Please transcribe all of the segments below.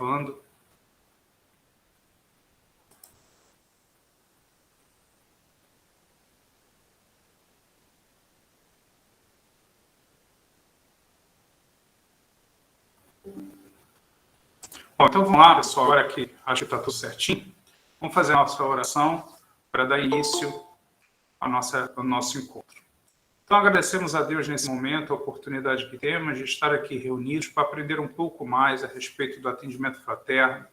gravando. Bom, então vamos lá, pessoal, agora que acho que está tudo certinho, vamos fazer a nossa oração para dar início ao nosso encontro. Então, agradecemos a Deus nesse momento, a oportunidade que temos de estar aqui reunidos para aprender um pouco mais a respeito do atendimento fraterno,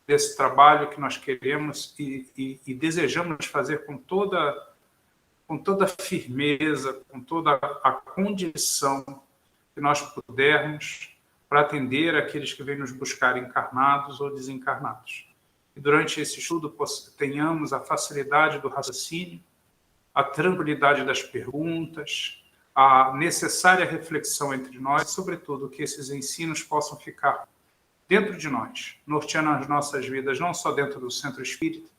desse trabalho que nós queremos e desejamos fazer com toda firmeza, com toda a condição que nós pudermos para atender aqueles que vêm nos buscar encarnados ou desencarnados. E durante esse estudo tenhamos a facilidade do raciocínio, a tranquilidade das perguntas, a necessária reflexão entre nós, sobretudo que esses ensinos possam ficar dentro de nós, norteando as nossas vidas, não só dentro do centro espírita,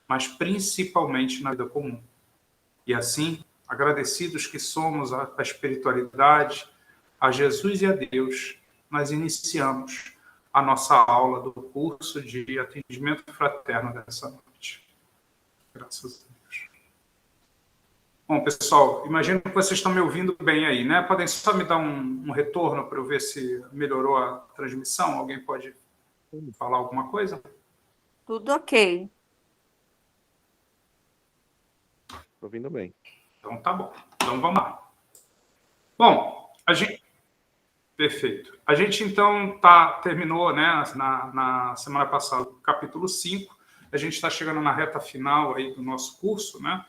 mas principalmente na vida comum. E assim, agradecidos que somos à espiritualidade, a Jesus e a Deus, nós iniciamos a nossa aula do curso de atendimento fraterno dessa noite. Graças a Deus. Bom, pessoal, imagino que vocês estão me ouvindo bem aí, né? Podem só me dar um retorno para eu ver se melhorou a transmissão? Alguém pode falar alguma coisa? Tudo ok. Estou ouvindo bem. Então tá bom. Então vamos lá. Bom, perfeito. A gente, então, terminou, né, na semana passada o capítulo 5. A gente está chegando na reta final aí do nosso curso, né?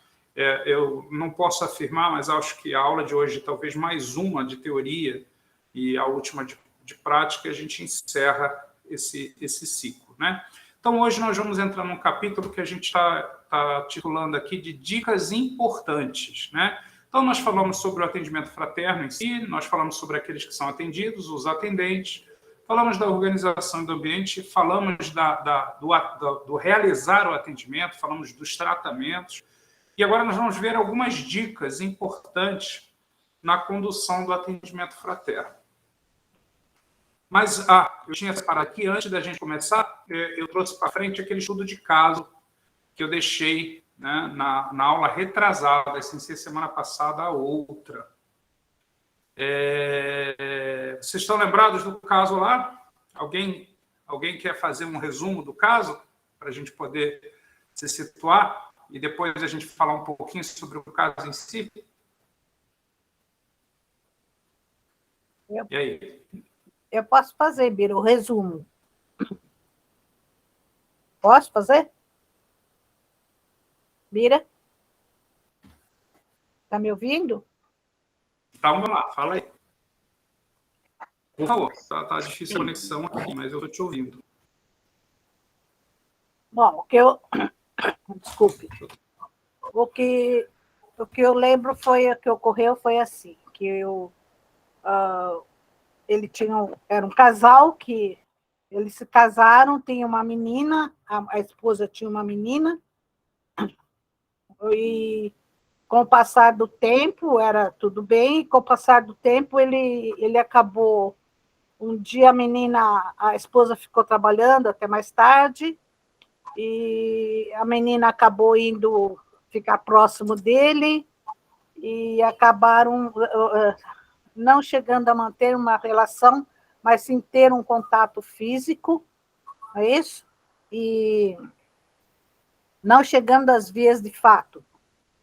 Eu não posso afirmar, mas acho que a aula de hoje, talvez mais uma de teoria e a última de prática, a gente encerra esse ciclo, né? Então, hoje nós vamos entrar num capítulo que a gente está titulando aqui de dicas importantes, né? Então, nós falamos sobre o atendimento fraterno em si, nós falamos sobre aqueles que são atendidos, os atendentes, falamos da organização do ambiente, falamos do realizar o atendimento, falamos dos tratamentos, e agora nós vamos ver algumas dicas importantes na condução do atendimento fraterno. Mas, eu tinha separado aqui, antes da gente começar, eu trouxe para frente aquele estudo de caso que eu deixei, né, na aula retrasada, sem ser semana passada, a outra. Vocês estão lembrados do caso lá? Alguém quer fazer um resumo do caso, para a gente poder se situar, e depois a gente falar um pouquinho sobre o caso em si? E aí? Eu posso fazer, Bira, o resumo. Posso fazer? Bira? Está me ouvindo? Então, vamos lá, fala aí. Por favor, tá difícil a conexão aqui, mas eu estou te ouvindo. Bom, desculpe. O que eu lembro o que ocorreu foi assim, que era um casal que eles se casaram, tinha uma menina, a esposa tinha uma menina, e com o passar do tempo, era tudo bem, e com o passar do tempo, ele acabou, um dia a esposa ficou trabalhando até mais tarde, e a menina acabou indo ficar próximo dele, e acabaram não chegando a manter uma relação, mas sim ter um contato físico, não é isso? E não chegando às vias de fato.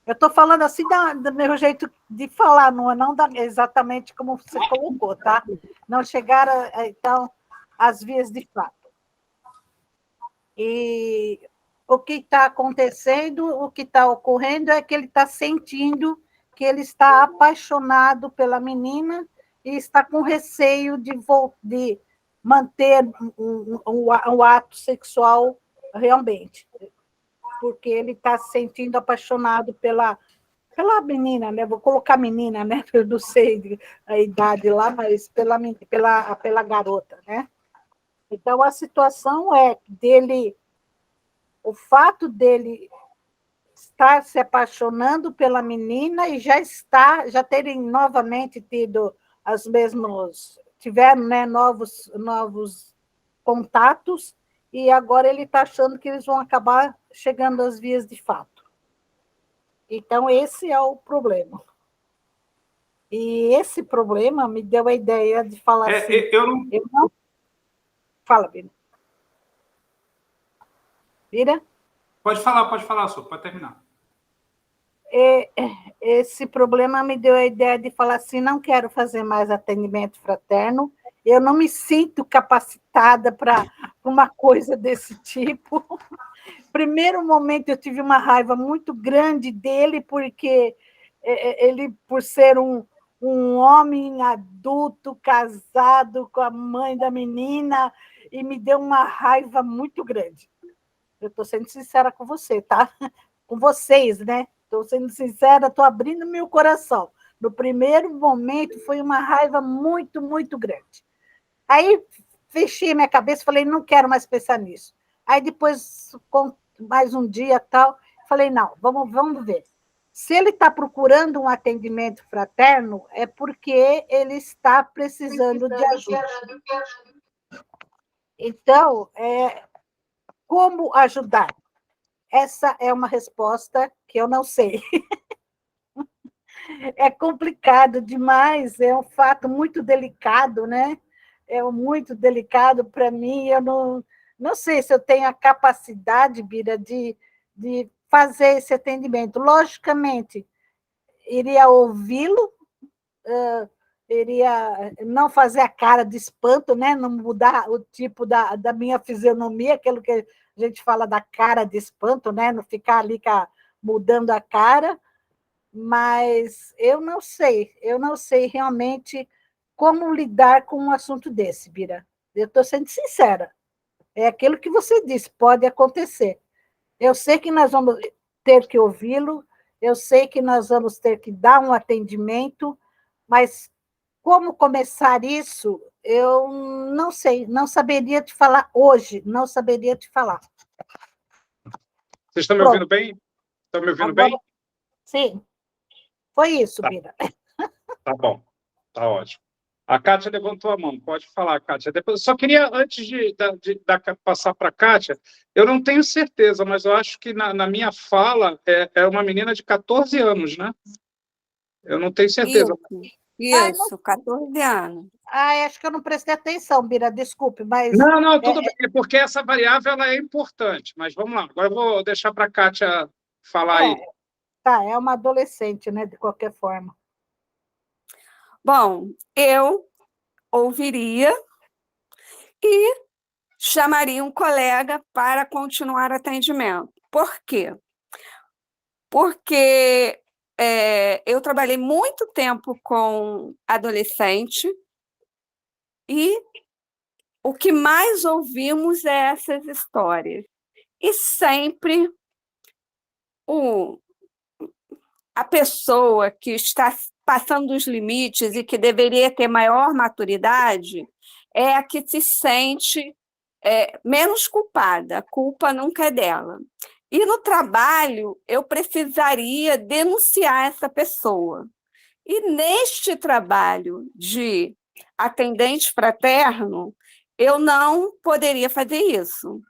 Eu estou falando assim do meu jeito de falar, não exatamente como você colocou, tá? Não chegar, então, às vias de fato. E o que está acontecendo, o que está ocorrendo é que ele está sentindo que ele está apaixonado pela menina e está com receio de manter um ato sexual realmente, porque ele está se sentindo apaixonado pela menina, né? Vou colocar menina, né? Eu não sei a idade lá, mas pela garota, né? Então, a situação é o fato dele estar se apaixonando pela menina e já terem novamente tido tiveram, né, novos contatos, e agora ele está achando que eles vão acabar chegando às vias de fato. Então, esse é o problema. E esse problema me deu a ideia de falar assim... Eu não... Fala, Bira. Bira? Pode falar, Su, pode terminar. Esse problema me deu a ideia de falar assim, não quero fazer mais atendimento fraterno, eu não me sinto capacitada para uma coisa desse tipo. Primeiro momento, eu tive uma raiva muito grande dele, porque ele, por ser um homem adulto, casado com a mãe da menina, e me deu uma raiva muito grande. Eu estou sendo sincera com você, tá? Com vocês, né? Estou sendo sincera, estou abrindo meu coração. No primeiro momento, foi uma raiva muito, muito grande. Aí, fechei minha cabeça, falei, não quero mais pensar nisso. Aí, depois, com mais um dia, tal, falei, não, vamos ver. Se ele está procurando um atendimento fraterno, é porque ele está precisando de ajuda. Então, como ajudar? Essa é uma resposta que eu não sei. É complicado demais, é um fato muito delicado, né? É muito delicado para mim, eu não sei se eu tenho a capacidade, Bira, de fazer esse atendimento. Logicamente, iria ouvi-lo, iria não fazer a cara de espanto, né? Não mudar o tipo da minha fisionomia, aquilo que a gente fala da cara de espanto, né? Não ficar ali mudando a cara, mas eu não sei realmente como lidar com um assunto desse, Bira. Eu estou sendo sincera. É aquilo que você disse, pode acontecer. Eu sei que nós vamos ter que ouvi-lo, eu sei que nós vamos ter que dar um atendimento, mas como começar isso, eu não sei, não saberia te falar hoje, não saberia te falar. Vocês estão me ouvindo bem? Estão me ouvindo Agora, bem? Sim. Foi isso, Tá. Bira. Tá bom, tá ótimo. A Kátia levantou a mão, pode falar, Kátia. Depois, só queria, antes de passar para a Kátia, eu não tenho certeza, mas eu acho que na minha fala é uma menina de 14 anos, né? Eu não tenho certeza. Isso, 14 anos. Acho que eu não prestei atenção, Bira, desculpe, mas... Não, tudo bem, porque essa variável ela é importante, mas vamos lá. Agora eu vou deixar para a Kátia falar aí. Tá, é uma adolescente, né, de qualquer forma. Bom, eu ouviria e chamaria um colega para continuar atendimento. Por quê? Porque eu trabalhei muito tempo com adolescente e o que mais ouvimos é essas histórias. E sempre a pessoa que está passando dos limites e que deveria ter maior maturidade é a que se sente menos culpada. A culpa nunca é dela. E no trabalho, eu precisaria denunciar essa pessoa. E neste trabalho de atendente fraterno, eu não poderia fazer isso.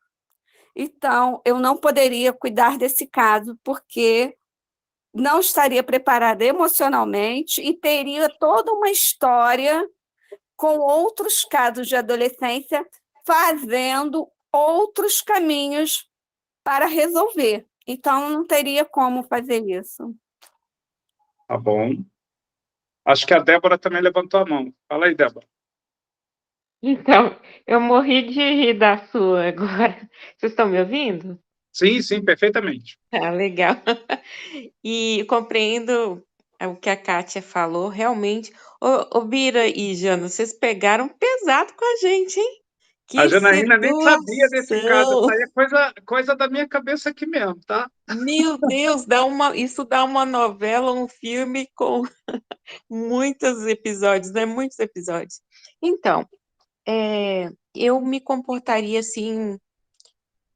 Então, eu não poderia cuidar desse caso, porque não estaria preparada emocionalmente e teria toda uma história com outros casos de adolescência fazendo outros caminhos para resolver. Então, não teria como fazer isso. Tá bom. Acho que a Débora também levantou a mão. Fala aí, Débora. Então, eu morri de rir da sua agora. Vocês estão me ouvindo? Sim, perfeitamente. Ah, legal. E compreendo o que a Kátia falou, realmente. Ô, Bira e Jana, vocês pegaram pesado com a gente, hein? A Que Janaína nem sabia desse caso. situação! Isso aí é coisa da minha cabeça aqui mesmo, tá? Meu Deus, isso dá uma novela, um filme com muitos episódios, né? Muitos episódios. Então, eu me comportaria assim,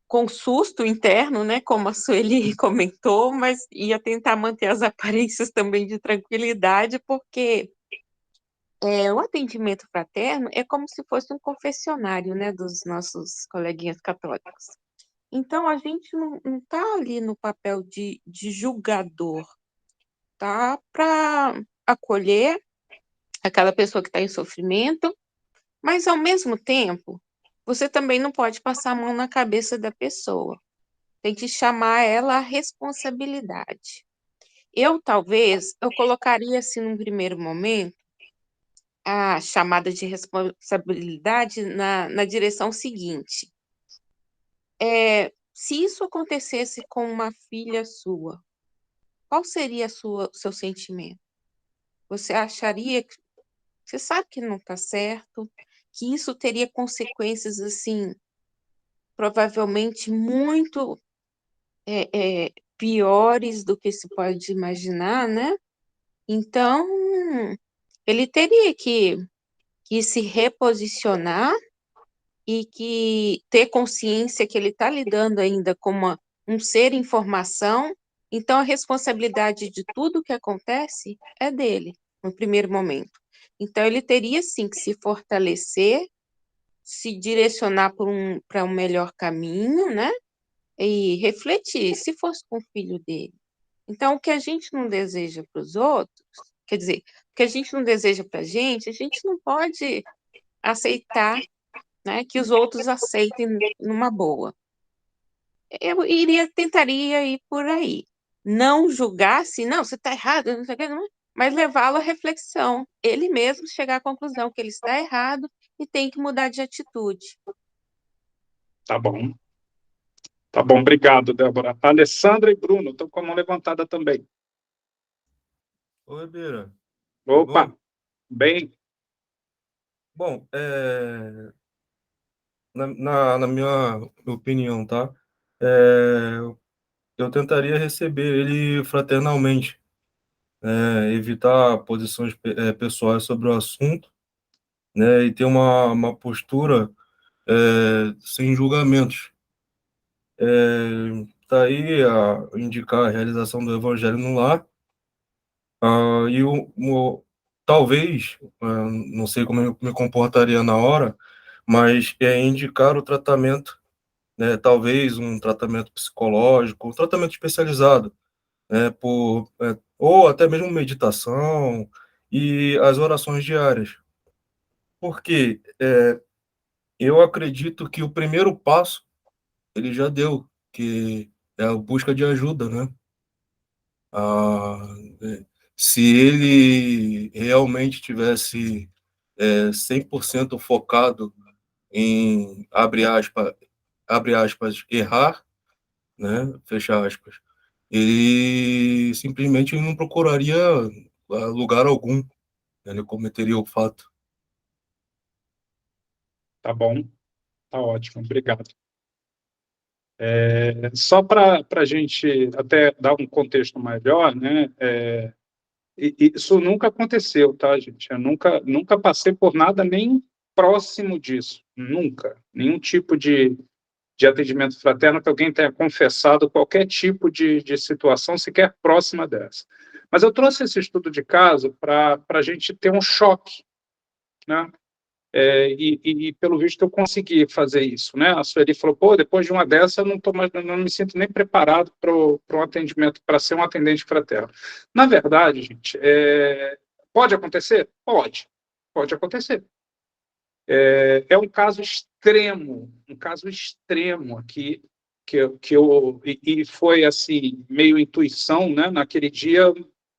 com susto interno, né? Como a Sueli comentou, mas ia tentar manter as aparências também de tranquilidade, porque o atendimento fraterno é como se fosse um confessionário, né, dos nossos coleguinhas católicos. Então, a gente não está ali no papel de julgador, tá? Para acolher aquela pessoa que está em sofrimento, mas, ao mesmo tempo, você também não pode passar a mão na cabeça da pessoa. Tem que chamar ela à responsabilidade. Talvez, eu colocaria, assim, num primeiro momento, a chamada de responsabilidade na direção seguinte. Se isso acontecesse com uma filha sua, qual seria o seu sentimento? Você acharia que... Você sabe que não está certo, que isso teria consequências, assim, provavelmente muito piores do que se pode imaginar, né? Então, ele teria que se reposicionar e que ter consciência que ele está lidando ainda com um ser em formação, então a responsabilidade de tudo que acontece é dele, no primeiro momento. Então, ele teria, sim, que se fortalecer, se direcionar para um melhor caminho, né? E refletir, se fosse com o filho dele. Então, o que a gente não deseja para os outros, quer dizer, o que a gente não deseja para a gente não pode aceitar, né, que os outros aceitem numa boa. Eu tentaria ir por aí. Não julgar se, não, você está errado, não sei o que, mas levá-lo à reflexão. Ele mesmo chegar à conclusão que ele está errado e tem que mudar de atitude. Tá bom. Tá bom, obrigado, Débora. Alessandra e Bruno, estão com a mão levantada também. Oi, Bira. Opa, Bom, bem, bom, na minha opinião, tá? É, eu tentaria receber ele fraternalmente, evitar posições pessoais sobre o assunto, né? E ter uma postura sem julgamentos. Tá aí a indicar a realização do Evangelho no lar. E talvez, não sei como eu me comportaria na hora, mas indicar o tratamento, né, talvez um tratamento psicológico, um tratamento especializado, né, ou até mesmo meditação e as orações diárias. Porque eu acredito que o primeiro passo ele já deu, que é a busca de ajuda, né? Ah, se ele realmente tivesse 100% focado em, abre aspas, errar, né, fecha aspas, ele simplesmente não procuraria lugar algum, né, ele cometeria o fato. tá bom, tá ótimo, obrigado. Só para a gente até dar um contexto melhor, né? Isso nunca aconteceu, tá, gente? Eu nunca passei por nada nem próximo disso, nunca. Nenhum tipo de atendimento fraterno que alguém tenha confessado qualquer tipo de situação sequer próxima dessa. Mas eu trouxe esse estudo de caso para a gente ter um choque, né? E pelo visto eu consegui fazer isso, né? A Sueli falou, pô, depois de uma dessa eu não me sinto nem preparado para um atendimento, para ser um atendente fraterno. Na verdade, gente, pode acontecer? Pode acontecer. É um caso extremo aqui, e foi assim, meio intuição, né? Naquele dia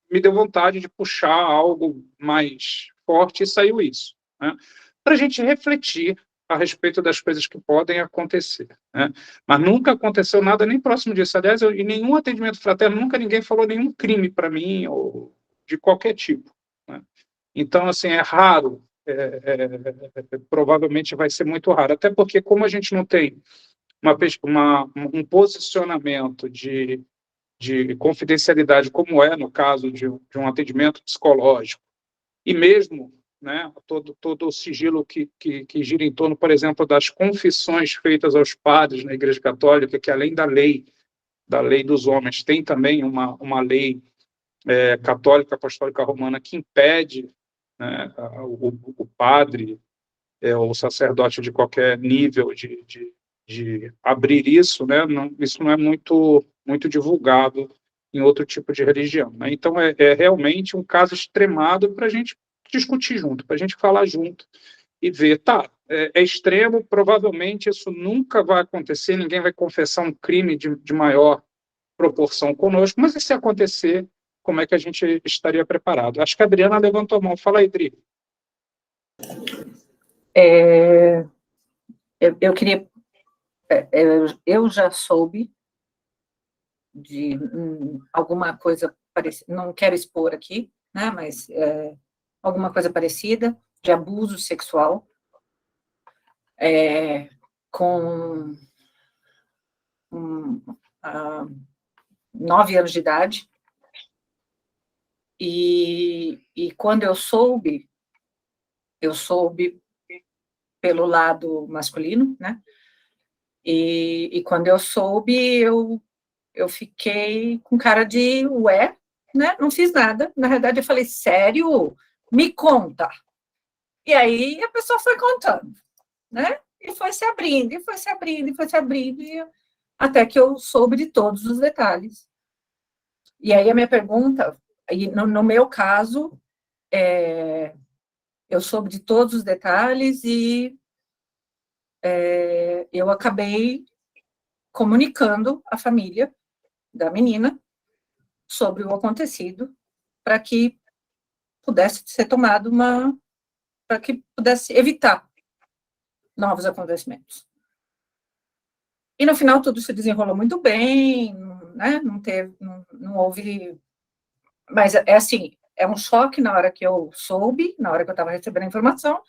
me deu vontade de puxar algo mais forte e saiu isso, né? Para a gente refletir a respeito das coisas que podem acontecer, né? Mas nunca aconteceu nada nem próximo disso. Aliás, em nenhum atendimento fraterno, nunca ninguém falou nenhum crime para mim, ou de qualquer tipo, né? Então, assim, é raro, provavelmente vai ser muito raro, até porque como a gente não tem um posicionamento de confidencialidade, como é no caso de um atendimento psicológico, e mesmo, né, todo o sigilo que gira em torno, por exemplo, das confissões feitas aos padres na Igreja Católica, que além da lei dos homens, tem também uma lei católica apostólica romana que impede né? O padre, o sacerdote de qualquer nível de abrir isso, né? Não, isso não é muito divulgado em outro tipo de religião, né? Então, é realmente um caso extremado para a gente discutir junto, para a gente falar junto e ver, tá, é extremo, provavelmente isso nunca vai acontecer, ninguém vai confessar um crime de maior proporção conosco, mas e se acontecer, como é que a gente estaria preparado? Acho que a Adriana levantou a mão. Fala aí, Adri. Eu queria. Eu já soube de alguma coisa parecida, não quero expor aqui, né, mas alguma coisa parecida, de abuso sexual, com 9 anos de idade, e quando eu soube pelo lado masculino, né, e quando eu soube, eu fiquei com cara de ué, né, não fiz nada, na verdade eu falei, sério? Me conta. E aí a pessoa foi contando, né, e foi se abrindo, e foi se abrindo, e foi se abrindo, até que eu soube de todos os detalhes. E aí a minha pergunta, no meu caso, eu soube de todos os detalhes e eu acabei comunicando a família da menina sobre o acontecido para que pudesse ser tomado para que pudesse evitar novos acontecimentos. E no final tudo se desenrolou muito bem, né? Não houve, mas assim, é um choque na hora que eu soube, na hora que eu estava recebendo a informação,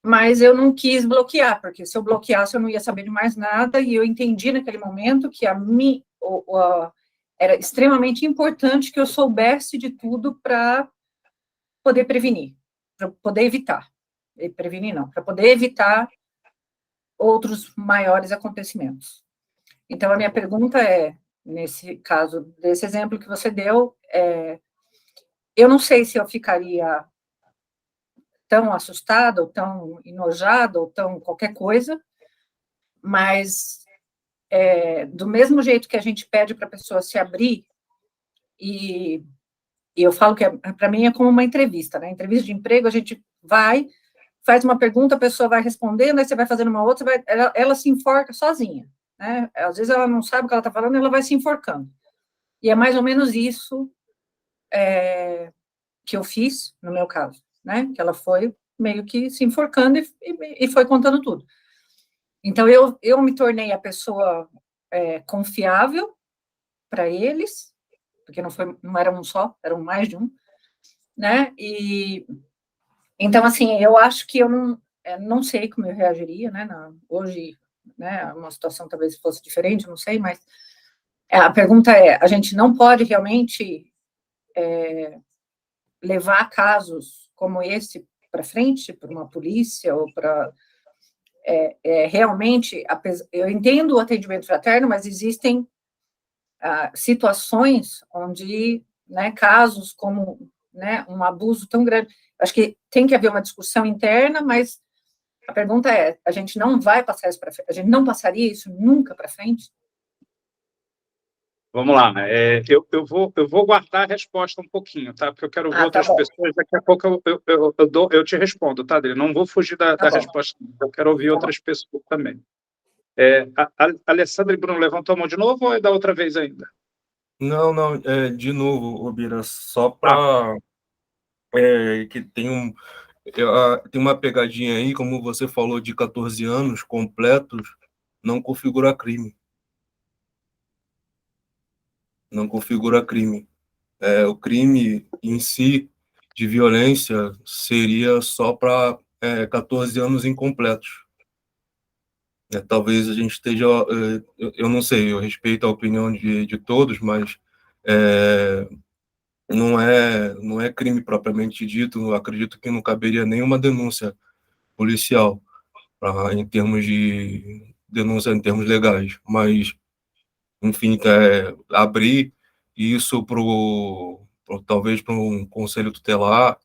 mas eu não quis bloquear, porque se eu bloqueasse eu não ia saber de mais nada, e eu entendi naquele momento que era extremamente importante que eu soubesse de tudo para poder prevenir, para poder evitar, prevenir não, para poder evitar outros maiores acontecimentos. Então, a minha pergunta nesse caso, desse exemplo que você deu, eu não sei se eu ficaria tão assustada, ou tão enojada, ou tão qualquer coisa, mas do mesmo jeito que a gente pede para a pessoa se abrir, e eu falo que para mim é como uma entrevista, né? Entrevista de emprego, a gente vai, faz uma pergunta, a pessoa vai respondendo, aí você vai fazendo uma outra, ela se enforca sozinha, né? Às vezes ela não sabe o que ela está falando, ela vai se enforcando. E é mais ou menos isso que eu fiz, no meu caso, né? Que ela foi meio que se enforcando e foi contando tudo. Então, eu me tornei a pessoa confiável para eles, porque não era um só, eram mais de um, né? E então, assim, eu acho que eu não sei como eu reagiria, né? Hoje, né? Uma situação talvez fosse diferente, não sei, mas a pergunta a gente não pode realmente levar casos como esse para frente, para uma polícia ou para realmente, eu entendo o atendimento fraterno, mas existem situações onde, né, casos como, né, um abuso tão grande, acho que tem que haver uma discussão interna, mas a pergunta a gente não vai passar isso para frente, a gente não passaria isso nunca para frente? Vamos lá, eu vou guardar a resposta um pouquinho, tá? Porque eu quero ouvir outras pessoas. Daqui a pouco eu te respondo, tá, Adri? Não vou fugir da resposta. Eu quero ouvir outras pessoas também. A Alessandra e Bruno levantou a mão de novo ou é da outra vez ainda? Não, de novo, Obira, só para que tem uma pegadinha aí, como você falou, de 14 anos completos, não configura crime. Não configura crime. O crime em si, de violência, seria só para 14 anos incompletos. Talvez a gente esteja... eu não sei, eu respeito a opinião de todos, mas não é crime propriamente dito. Eu acredito que não caberia nenhuma denúncia policial em termos de denúncia, em termos legais. Mas, enfim, abrir isso talvez para um conselho tutelar,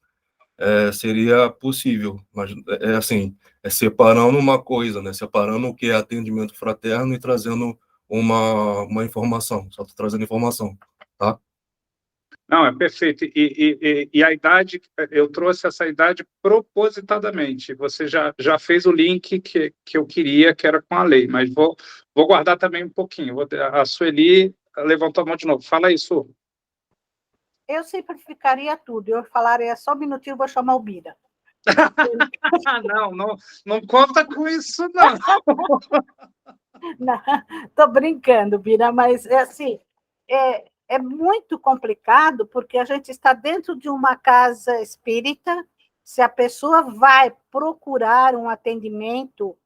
seria possível, mas assim, separando uma coisa, né? Separando o que é atendimento fraterno e trazendo uma informação, só tô trazendo informação, tá? Não, é perfeito. E a idade, eu trouxe essa idade propositadamente. Você já fez o link que eu queria, que era com a lei, mas vou guardar também um pouquinho. A Sueli levantou a mão de novo. Fala aí, Su. Eu simplificaria tudo. Eu falaria só um minutinho, vou chamar o Bira. Não conta com isso, não. Estou brincando, Bira, mas é assim, é muito complicado, porque a gente está dentro de uma casa espírita. Se a pessoa vai procurar um atendimento,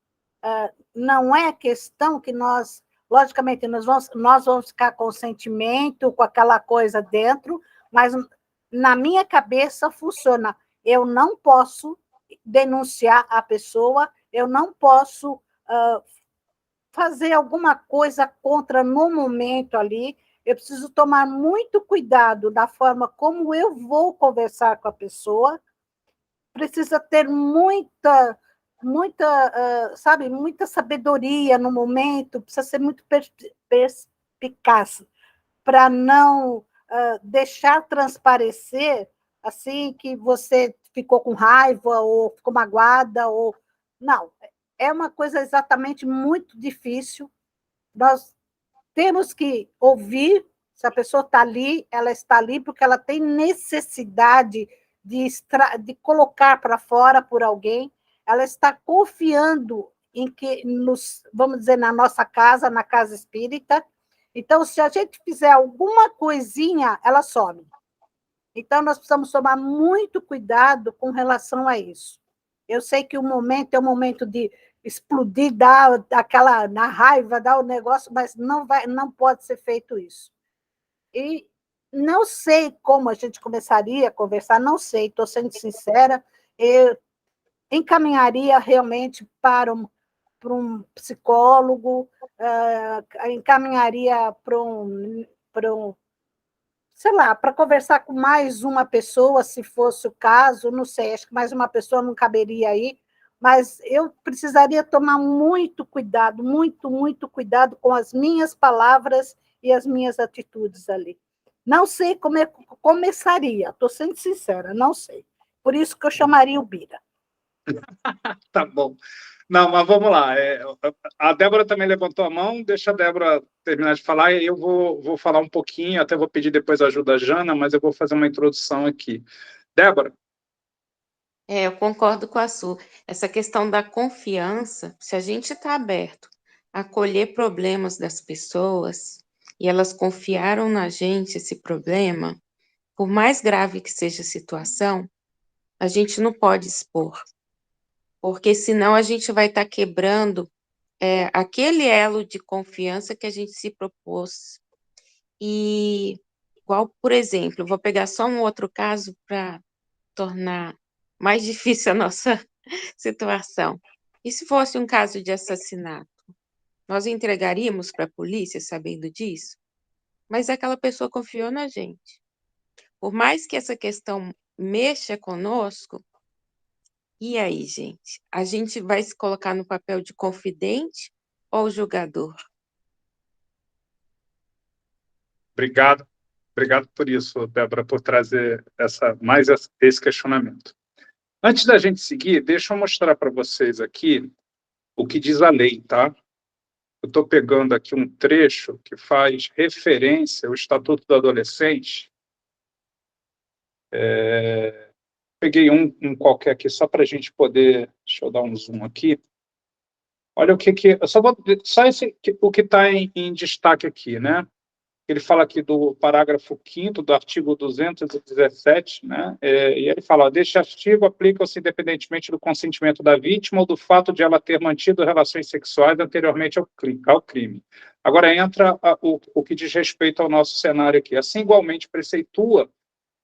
não é questão que nós, logicamente, nós vamos ficar com o sentimento, com aquela coisa dentro, mas na minha cabeça funciona. Eu não posso denunciar a pessoa, eu não posso fazer alguma coisa contra no momento ali. Eu preciso tomar muito cuidado da forma como eu vou conversar com a pessoa. Precisa ter muita, sabe, muita sabedoria no momento, precisa ser muito perspicaz para não deixar transparecer assim que você ficou com raiva ou ficou magoada ou não. É uma coisa exatamente muito difícil. Nós temos que ouvir. Se a pessoa está ali, ela está ali porque ela tem necessidade de colocar para fora por alguém. Ela está confiando em que, vamos dizer, na nossa casa, na casa espírita. Então, se a gente fizer alguma coisinha, ela some. Então, nós precisamos tomar muito cuidado com relação a isso. Eu sei que o momento é um momento de explodir, dar aquela na raiva, dar o negócio, mas não pode ser feito isso. E não sei como a gente começaria a conversar, não sei, estou sendo sincera, eu encaminharia realmente para um psicólogo, encaminharia para sei lá, para conversar com mais uma pessoa, se fosse o caso, não sei, acho que mais uma pessoa não caberia aí, mas eu precisaria tomar muito cuidado, muito cuidado com as minhas palavras e as minhas atitudes ali. Não sei como começaria, estou sendo sincera, não sei. Por isso que eu chamaria o Bira. Tá bom. Não, mas vamos lá. A Débora também levantou a mão, deixa a Débora terminar de falar, e eu vou falar um pouquinho, até vou pedir depois a ajuda da Jana, mas eu vou fazer uma introdução aqui. Débora? Eu concordo com a Su. Essa questão da confiança, se a gente está aberto a acolher problemas das pessoas, e elas confiaram na gente esse problema, por mais grave que seja a situação, a gente não pode expor, porque senão a gente vai estar quebrando aquele elo de confiança que a gente se propôs. E, igual, por exemplo, vou pegar só um outro caso para tornar mais difícil a nossa situação. E se fosse um caso de assassinato? Nós entregaríamos para a polícia sabendo disso? Mas aquela pessoa confiou na gente. Por mais que essa questão mexa conosco, e aí, gente? A gente vai se colocar no papel de confidente ou julgador? Obrigado por isso, Débora, por trazer mais esse questionamento. Antes da gente seguir, deixa eu mostrar para vocês aqui o que diz a lei, tá? Eu estou pegando aqui um trecho que faz referência ao Estatuto do Adolescente. Peguei um qualquer aqui, só para a gente poder... Deixa eu dar um zoom aqui. Olha o que... o que está em destaque aqui, né? Ele fala aqui do parágrafo 5º do artigo 217, né? E ele fala, deste artigo aplica-se independentemente do consentimento da vítima ou do fato de ela ter mantido relações sexuais anteriormente ao crime. Agora entra o que diz respeito ao nosso cenário aqui. Assim, igualmente, preceitua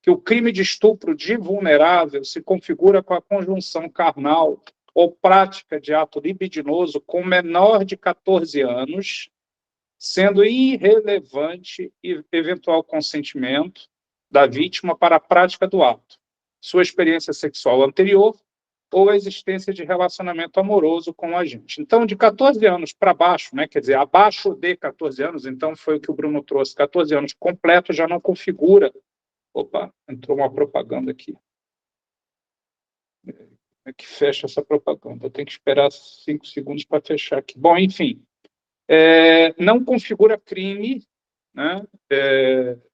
que o crime de estupro de vulnerável se configura com a conjunção carnal ou prática de ato libidinoso com menor de 14 anos, sendo irrelevante eventual consentimento da vítima para a prática do ato. sua experiência sexual anterior ou a existência de relacionamento amoroso com o agente. Então, de 14 anos para baixo, né, quer dizer, abaixo de 14 anos, então foi o que o Bruno trouxe, 14 anos completo já não configura. Opa, entrou uma propaganda aqui. É que fecha essa propaganda. Eu tenho que esperar 5 segundos para fechar aqui. Bom, enfim, não configura crime, né?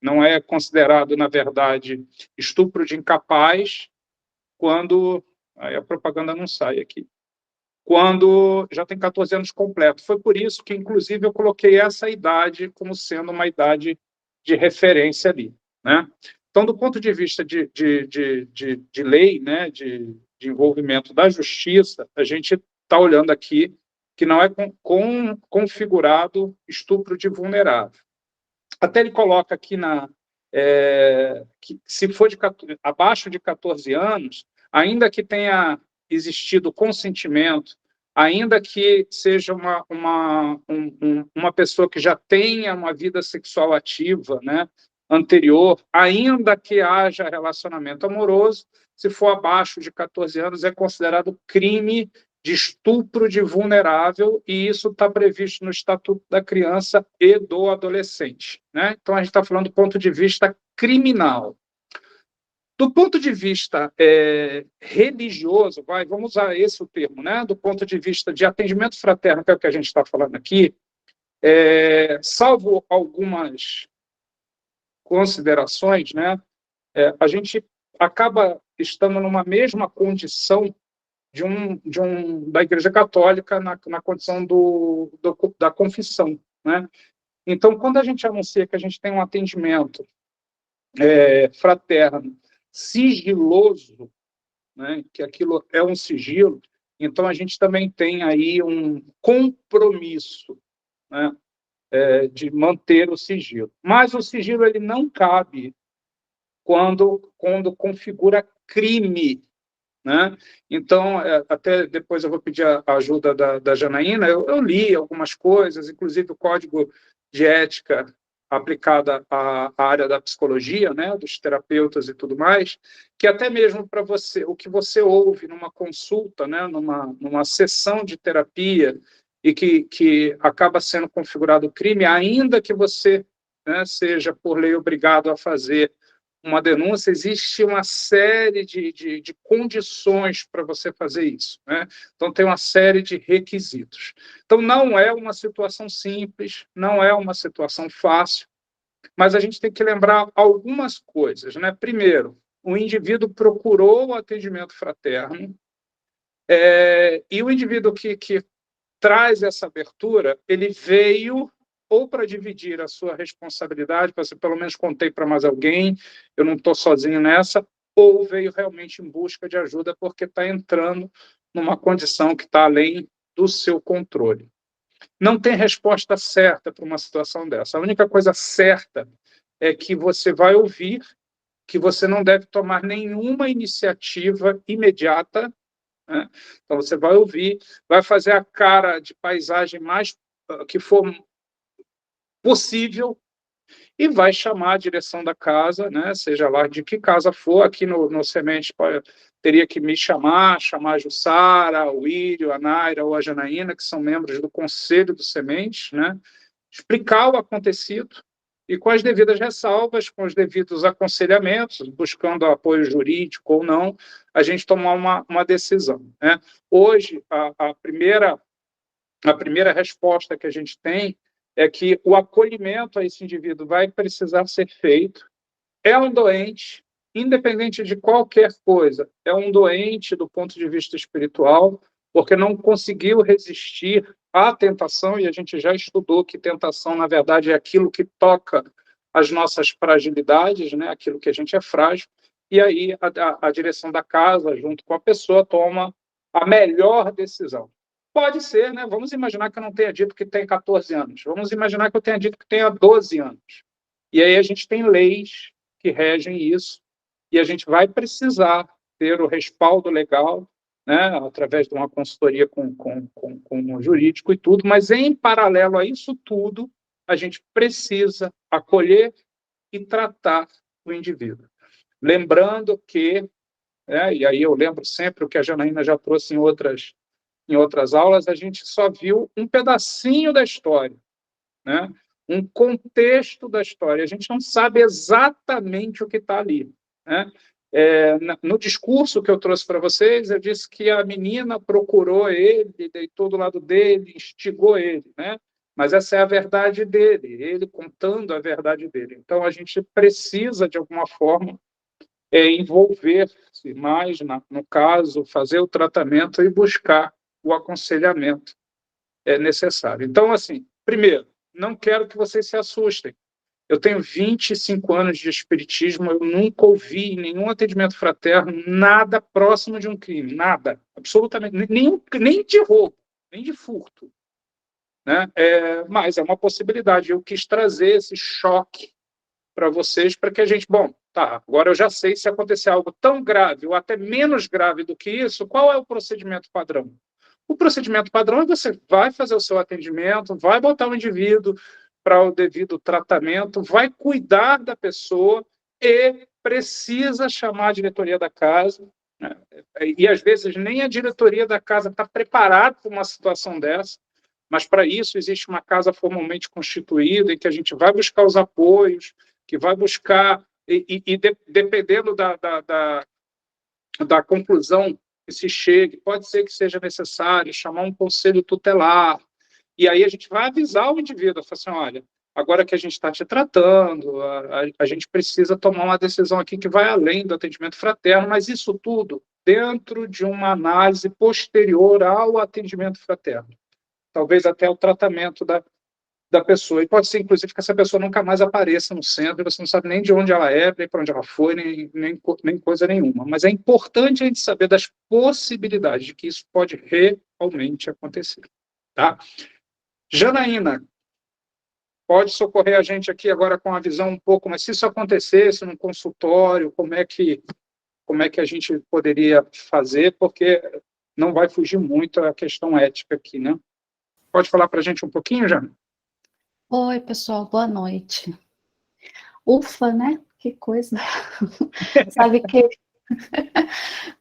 Não é considerado, na verdade, estupro de incapaz quando... Aí a propaganda não sai aqui. Quando já tem 14 anos completo. Foi por isso que, inclusive, eu coloquei essa idade como sendo uma idade de referência ali, né? Então, do ponto de vista de lei, né, de envolvimento da justiça, a gente está olhando aqui que não é configurado estupro de vulnerável. Até ele coloca aqui que se for abaixo de 14 anos, ainda que tenha existido consentimento, ainda que seja uma pessoa que já tenha uma vida sexual ativa, né, anterior, ainda que haja relacionamento amoroso, se for abaixo de 14 anos, é considerado crime de estupro de vulnerável, e isso está previsto no Estatuto da Criança e do Adolescente, né? Então, a gente está falando do ponto de vista criminal. Do ponto de vista religioso, vamos usar esse o termo, né? Do ponto de vista de atendimento fraterno, que é o que a gente está falando aqui, salvo algumas considerações, né? A gente acaba estando numa mesma condição da Igreja Católica na condição da confissão, né? Então, quando a gente anuncia que a gente tem um atendimento fraterno, sigiloso, né, que aquilo é um sigilo, então a gente também tem aí um compromisso, né, de manter o sigilo. Mas o sigilo ele não cabe quando configura crime, né? Então, até depois eu vou pedir a ajuda da Janaína, eu li algumas coisas, inclusive o Código de Ética aplicada à área da psicologia, né, dos terapeutas e tudo mais, que até mesmo para você, o que você ouve numa consulta, né, numa sessão de terapia, e que acaba sendo configurado crime, ainda que você, né, seja, por lei, obrigado a fazer uma denúncia, existe uma série de condições para você fazer isso, né? Então, tem uma série de requisitos. Então, não é uma situação simples, não é uma situação fácil, mas a gente tem que lembrar algumas coisas, né? Primeiro, o indivíduo procurou o atendimento fraterno, e o indivíduo que traz essa abertura, ele veio ou para dividir a sua responsabilidade, para você pelo menos contei para mais alguém, eu não estou sozinho nessa, ou veio realmente em busca de ajuda porque está entrando numa condição que está além do seu controle. Não tem resposta certa para uma situação dessa. A única coisa certa é que você vai ouvir que você não deve tomar nenhuma iniciativa imediata, né? Então, você vai ouvir, vai fazer a cara de paisagem mais que for possível e vai chamar a direção da casa, né? Seja lá de que casa for, aqui no Semente teria que me chamar a Jussara, o Írio, a Naira ou a Janaína, que são membros do Conselho do Semente, né? Explicar o acontecido e com as devidas ressalvas, com os devidos aconselhamentos, buscando apoio jurídico ou não, a gente tomar uma decisão, né? Hoje, a primeira resposta que a gente tem é que o acolhimento a esse indivíduo vai precisar ser feito. É um doente, independente de qualquer coisa, é um doente do ponto de vista espiritual, porque não conseguiu resistir à tentação, e a gente já estudou que tentação, na verdade, é aquilo que toca as nossas fragilidades, né? Aquilo que a gente é frágil, e aí a direção da casa, junto com a pessoa, toma a melhor decisão. Pode ser, né? Vamos imaginar que eu não tenha dito que tem 14 anos. Vamos imaginar que eu tenha dito que tenha 12 anos. E aí a gente tem leis que regem isso, e a gente vai precisar ter o respaldo legal, né, através de uma consultoria com um jurídico e tudo, mas em paralelo a isso tudo, a gente precisa acolher e tratar o indivíduo. Lembrando que e aí eu lembro sempre o que a Janaína já trouxe em outras aulas, a gente só viu um pedacinho da história, né? Um contexto da história. A gente não sabe exatamente o que está ali, né? No discurso que eu trouxe para vocês, eu disse que a menina procurou ele, deitou do lado dele, instigou ele, né? Mas essa é a verdade dele, ele contando a verdade dele. Então, a gente precisa, de alguma forma, envolver-se mais, no caso, fazer o tratamento e buscar o aconselhamento necessário. Então, assim, primeiro, não quero que vocês se assustem. Eu tenho 25 anos de espiritismo, eu nunca ouvi em nenhum atendimento fraterno nada próximo de um crime, nada, absolutamente, nem de roubo, nem de furto, né? Mas é uma possibilidade. Eu quis trazer esse choque para vocês, para que a gente, bom, tá, agora eu já sei se acontecer algo tão grave ou até menos grave do que isso, qual é o procedimento padrão? O procedimento padrão é você vai fazer o seu atendimento, vai botar o indivíduo para o devido tratamento, vai cuidar da pessoa e precisa chamar a diretoria da casa, né? E às vezes nem a diretoria da casa está preparada para uma situação dessa, mas para isso existe uma casa formalmente constituída em que a gente vai buscar os apoios, que vai buscar, dependendo da conclusão que se chegue, pode ser que seja necessário chamar um conselho tutelar, e aí a gente vai avisar o indivíduo, falar assim, olha, agora que a gente está te tratando, a gente precisa tomar uma decisão aqui que vai além do atendimento fraterno, mas isso tudo dentro de uma análise posterior ao atendimento fraterno, talvez até o tratamento da pessoa, e pode ser, inclusive, que essa pessoa nunca mais apareça no centro, você não sabe nem de onde ela é, nem para onde ela foi, nem coisa nenhuma. Mas é importante a gente saber das possibilidades de que isso pode realmente acontecer. Tá? Janaína, pode socorrer a gente aqui agora com a visão um pouco, mas se isso acontecesse num consultório, como é que a gente poderia fazer, porque não vai fugir muito a questão ética aqui, né? Pode falar para a gente um pouquinho, Jana? Oi, pessoal, boa noite. Ufa, né? Que coisa. Sabe que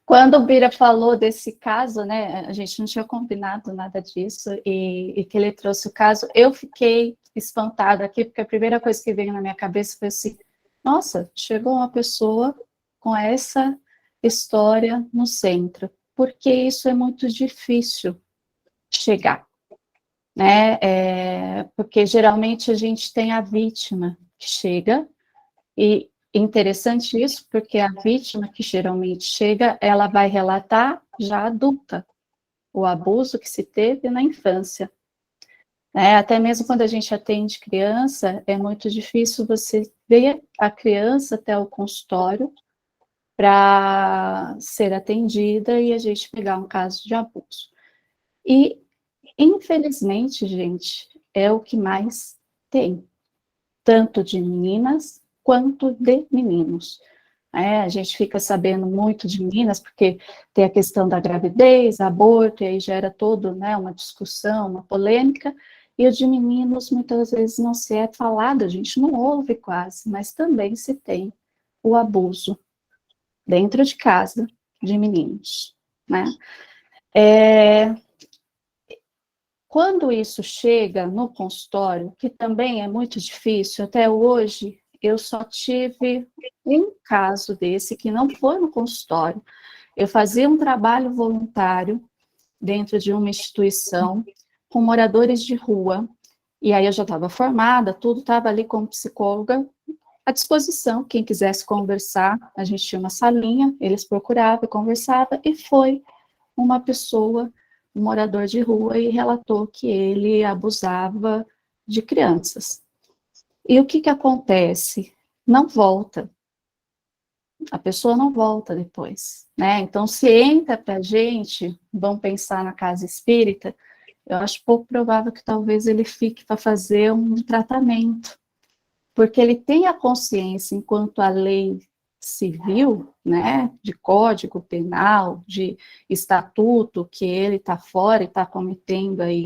quando o Bira falou desse caso, né, a gente não tinha combinado nada disso, e que ele trouxe o caso, eu fiquei espantada aqui, porque a primeira coisa que veio na minha cabeça foi assim, nossa, chegou uma pessoa com essa história no centro, porque isso é muito difícil chegar. Né? Porque geralmente a gente tem a vítima que chega, e interessante isso, porque a vítima que geralmente chega, ela vai relatar já adulta o abuso que se teve na infância. Até mesmo quando a gente atende criança, é muito difícil você ver a criança até o consultório para ser atendida e a gente pegar um caso de abuso. E infelizmente, gente, é o que mais tem, tanto de meninas quanto de meninos. A gente fica sabendo muito de meninas, porque tem a questão da gravidez, aborto, e aí gera toda, né, uma discussão, uma polêmica, e o de meninos muitas vezes não se é falado, a gente não ouve quase, mas também se tem o abuso dentro de casa de meninos, né? Quando isso chega no consultório, que também é muito difícil, até hoje eu só tive um caso desse que não foi no consultório. Eu fazia um trabalho voluntário dentro de uma instituição com moradores de rua, e aí eu já estava formada, tudo estava ali como psicóloga à disposição, quem quisesse conversar, a gente tinha uma salinha, eles procuravam, conversavam, e foi uma pessoa, um morador de rua, e relatou que ele abusava de crianças. E o que acontece? Não volta. A pessoa não volta depois, né? Então, se entra para a gente, vamos pensar na casa espírita, eu acho pouco provável que talvez ele fique para fazer um tratamento, porque ele tem a consciência, enquanto a lei civil, né, de código penal, de estatuto, que ele está fora e está cometendo aí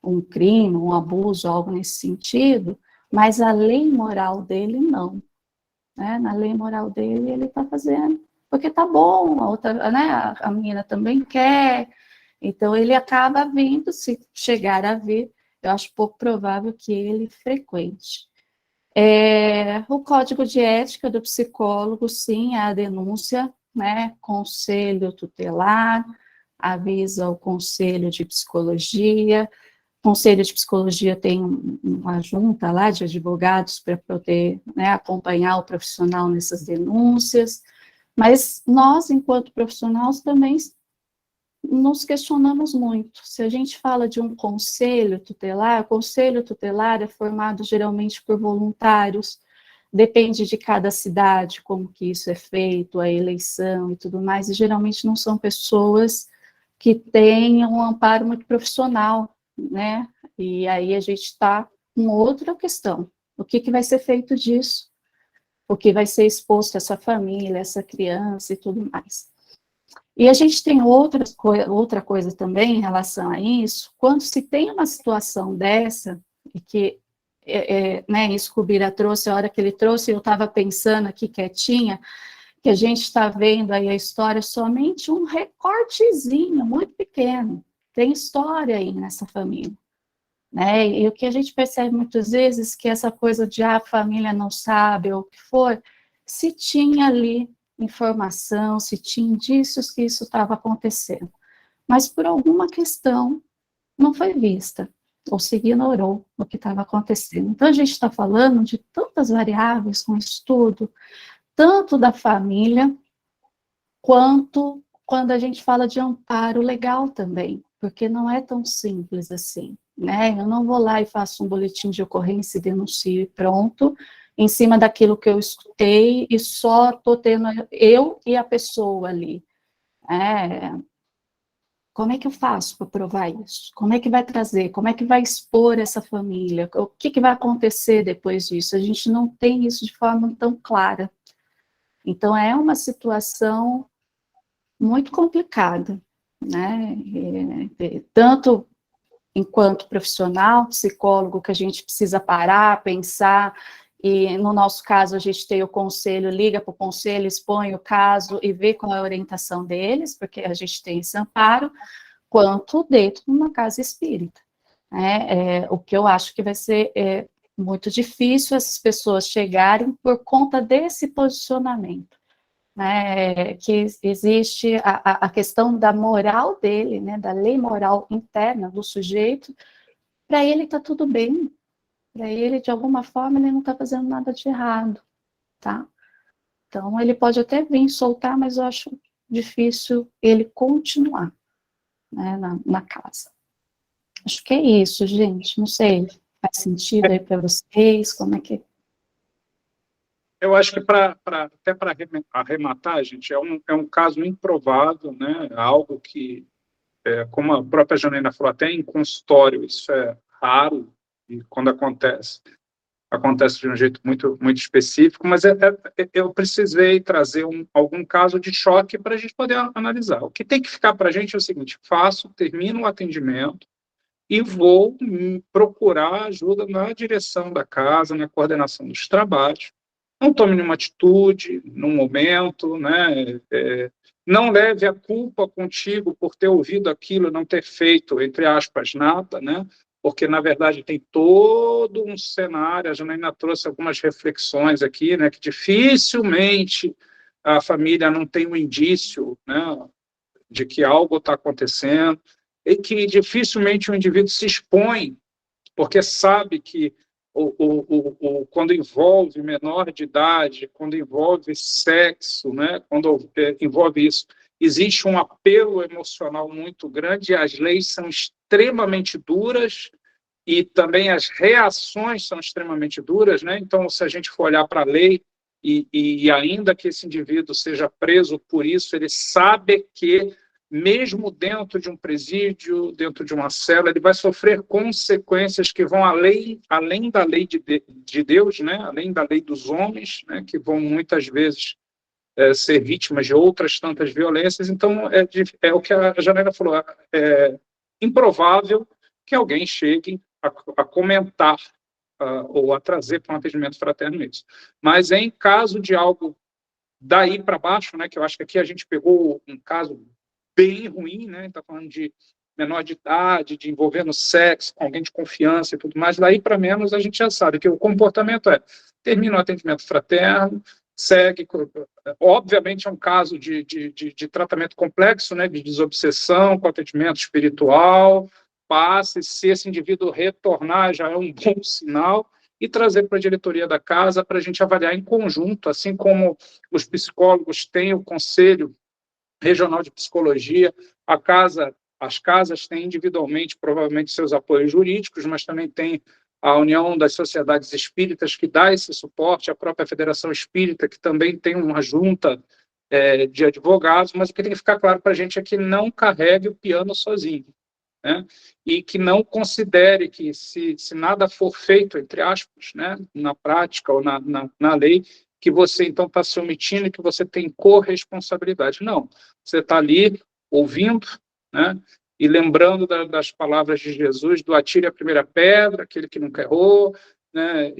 um crime, um abuso, algo nesse sentido, mas a lei moral dele não. Né? Na lei moral dele, ele está fazendo porque tá bom, a outra, né, a menina também quer, então ele acaba vindo, se chegar a vir, eu acho pouco provável que ele frequente. O código de ética do psicólogo, sim, a denúncia, né, conselho tutelar, avisa o conselho de psicologia. Conselho de Psicologia tem uma junta lá de advogados para poder, né, acompanhar o profissional nessas denúncias, mas nós, enquanto profissionais, também nos questionamos muito. Se a gente fala de um conselho tutelar, o conselho tutelar é formado geralmente por voluntários, depende de cada cidade, como que isso é feito, a eleição e tudo mais, e geralmente não são pessoas que têm um amparo muito profissional, né? E aí a gente está com outra questão. O que vai ser feito disso? O que vai ser exposto a essa família, essa criança e tudo mais. E a gente tem outra coisa também em relação a isso, quando se tem uma situação dessa, e que né, isso que o Bira trouxe, a hora que ele trouxe, eu estava pensando aqui quietinha, que a gente está vendo aí a história somente um recortezinho, muito pequeno. Tem história aí nessa família. Né? E o que a gente percebe muitas vezes que essa coisa de a família não sabe ou o que for, se tinha ali informação, se tinha indícios que isso estava acontecendo. Mas por alguma questão não foi vista, ou se ignorou o que estava acontecendo. Então a gente está falando de tantas variáveis com estudo, tanto da família, quanto quando a gente fala de amparo legal também, porque não é tão simples assim, né? Eu não vou lá e faço um boletim de ocorrência e denuncio e pronto, em cima daquilo que eu escutei e só estou tendo eu e a pessoa ali. Como é que eu faço para provar isso? Como é que vai trazer? Como é que vai expor essa família? O que vai acontecer depois disso? A gente não tem isso de forma tão clara. Então, é uma situação muito complicada, né? Tanto enquanto profissional, psicólogo, que a gente precisa parar, pensar, e no nosso caso a gente tem o conselho, liga para o conselho, expõe o caso e vê qual é a orientação deles, porque a gente tem esse amparo, quanto dentro de uma casa espírita. O que eu acho que vai ser muito difícil essas pessoas chegarem por conta desse posicionamento. Né, que existe a questão da moral dele, né, da lei moral interna do sujeito, para ele está tudo bem, para ele, de alguma forma, ele não está fazendo nada de errado, tá? Então, ele pode até vir soltar, mas eu acho difícil ele continuar, né, na casa. Acho que é isso, gente, não sei, faz sentido aí para vocês, como é que... Eu acho que até para arrematar, gente, é um caso improvável, né? Algo que, como a própria Janaína falou, até em consultório, isso é raro, e quando acontece de um jeito muito, muito específico, mas eu precisei trazer algum caso de choque para a gente poder analisar. O que tem que ficar para a gente é o seguinte: termino o atendimento e vou procurar ajuda na direção da casa, na coordenação dos trabalhos. Não tome nenhuma atitude num momento, né? Não leve a culpa contigo por ter ouvido aquilo e não ter feito, entre aspas, nada, né? Porque, na verdade, tem todo um cenário, a Janaína trouxe algumas reflexões aqui, né? Que dificilmente a família não tem um indício, né, de que algo está acontecendo, e que dificilmente o indivíduo se expõe, porque sabe que quando envolve menor de idade, quando envolve sexo, né, quando envolve isso, existe um apelo emocional muito grande, as leis são extremamente duras e também as reações são extremamente duras, né? Então, se a gente for olhar para a lei, e ainda que esse indivíduo seja preso por isso, ele sabe que, mesmo dentro de um presídio, dentro de uma cela, ele vai sofrer consequências que vão além da lei de Deus, né? Além da lei dos homens, né? Que vão muitas vezes ser vítimas de outras tantas violências. Então, é o que a Janaína falou, é improvável que alguém chegue a comentar ou a trazer para um atendimento fraterno isso. Mas em caso de algo daí para baixo, né, que eu acho que aqui a gente pegou um caso bem ruim, né, está falando de menor de idade, de envolvendo sexo com alguém de confiança e tudo mais, daí para menos a gente já sabe que o comportamento termina o atendimento fraterno, segue, obviamente é um caso de tratamento complexo, né, de desobsessão com atendimento espiritual, passa, e se esse indivíduo retornar já é um bom sinal, e trazer para a diretoria da casa para a gente avaliar em conjunto, assim como os psicólogos têm o Conselho Regional de Psicologia, as casas têm individualmente, provavelmente, seus apoios jurídicos, mas também tem a União das Sociedades Espíritas, que dá esse suporte, a própria Federação Espírita, que também tem uma junta de advogados, mas o que tem que ficar claro para a gente é que não carregue o piano sozinho, né? E que não considere que, se nada for feito, entre aspas, né, na prática ou na lei, que você, então, está se omitindo e que você tem corresponsabilidade. Não, você está ali ouvindo, né, e lembrando das palavras de Jesus, do atire a primeira pedra, aquele que nunca errou, né,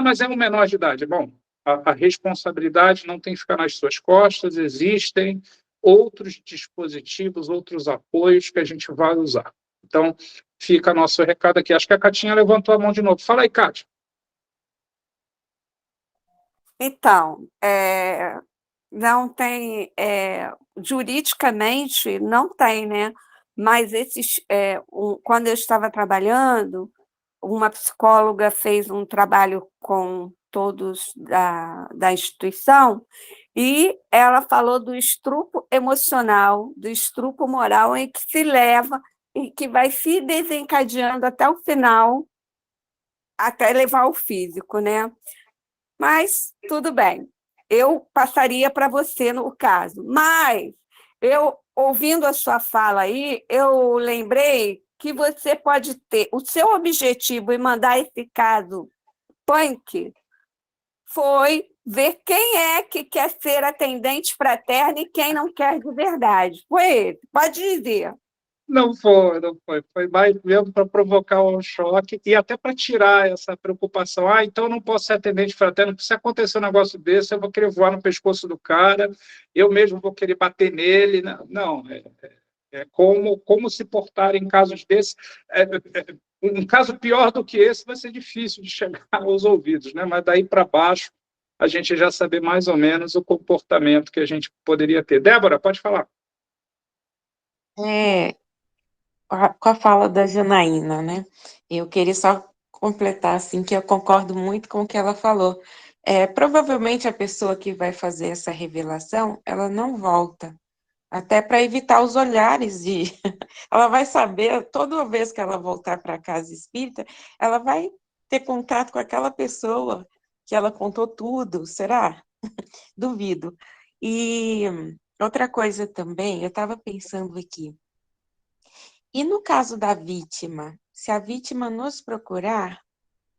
mas é um menor de idade. Bom, a responsabilidade não tem que ficar nas suas costas, existem outros dispositivos, outros apoios que a gente vai usar. Então, fica nosso recado aqui. Acho que a Catinha levantou a mão de novo. Fala aí, Cátia. Então, não tem, juridicamente, não tem, né? Mas quando eu estava trabalhando, uma psicóloga fez um trabalho com todos da instituição e ela falou do estrupo emocional, do estrupo moral em que se leva e que vai se desencadeando até o final, até levar ao físico, né? Mas tudo bem, eu passaria para você no caso. Mas eu, ouvindo a sua fala aí, eu lembrei que você pode ter o seu objetivo em mandar esse caso punk foi ver quem é que quer ser atendente fraterno e quem não quer de verdade. Foi esse, pode dizer. Não foi. Foi mais mesmo para provocar um choque e até para tirar essa preocupação. Então eu não posso ser atendente fraterno, se acontecer um negócio desse, eu vou querer voar no pescoço do cara, eu mesmo vou querer bater nele. Não, como se portar em casos desses. Um caso pior do que esse vai ser difícil de chegar aos ouvidos, né? Mas daí para baixo a gente já saber mais ou menos o comportamento que a gente poderia ter. Débora, pode falar. Com a fala da Janaína, né? Eu queria só completar, assim, que eu concordo muito com o que ela falou. Provavelmente a pessoa que vai fazer essa revelação, ela não volta, até para evitar os olhares de... Ela vai saber, toda vez que ela voltar para a casa espírita, ela vai ter contato com aquela pessoa que ela contou tudo, será? Duvido. E outra coisa também, eu estava pensando aqui, e no caso da vítima, se a vítima nos procurar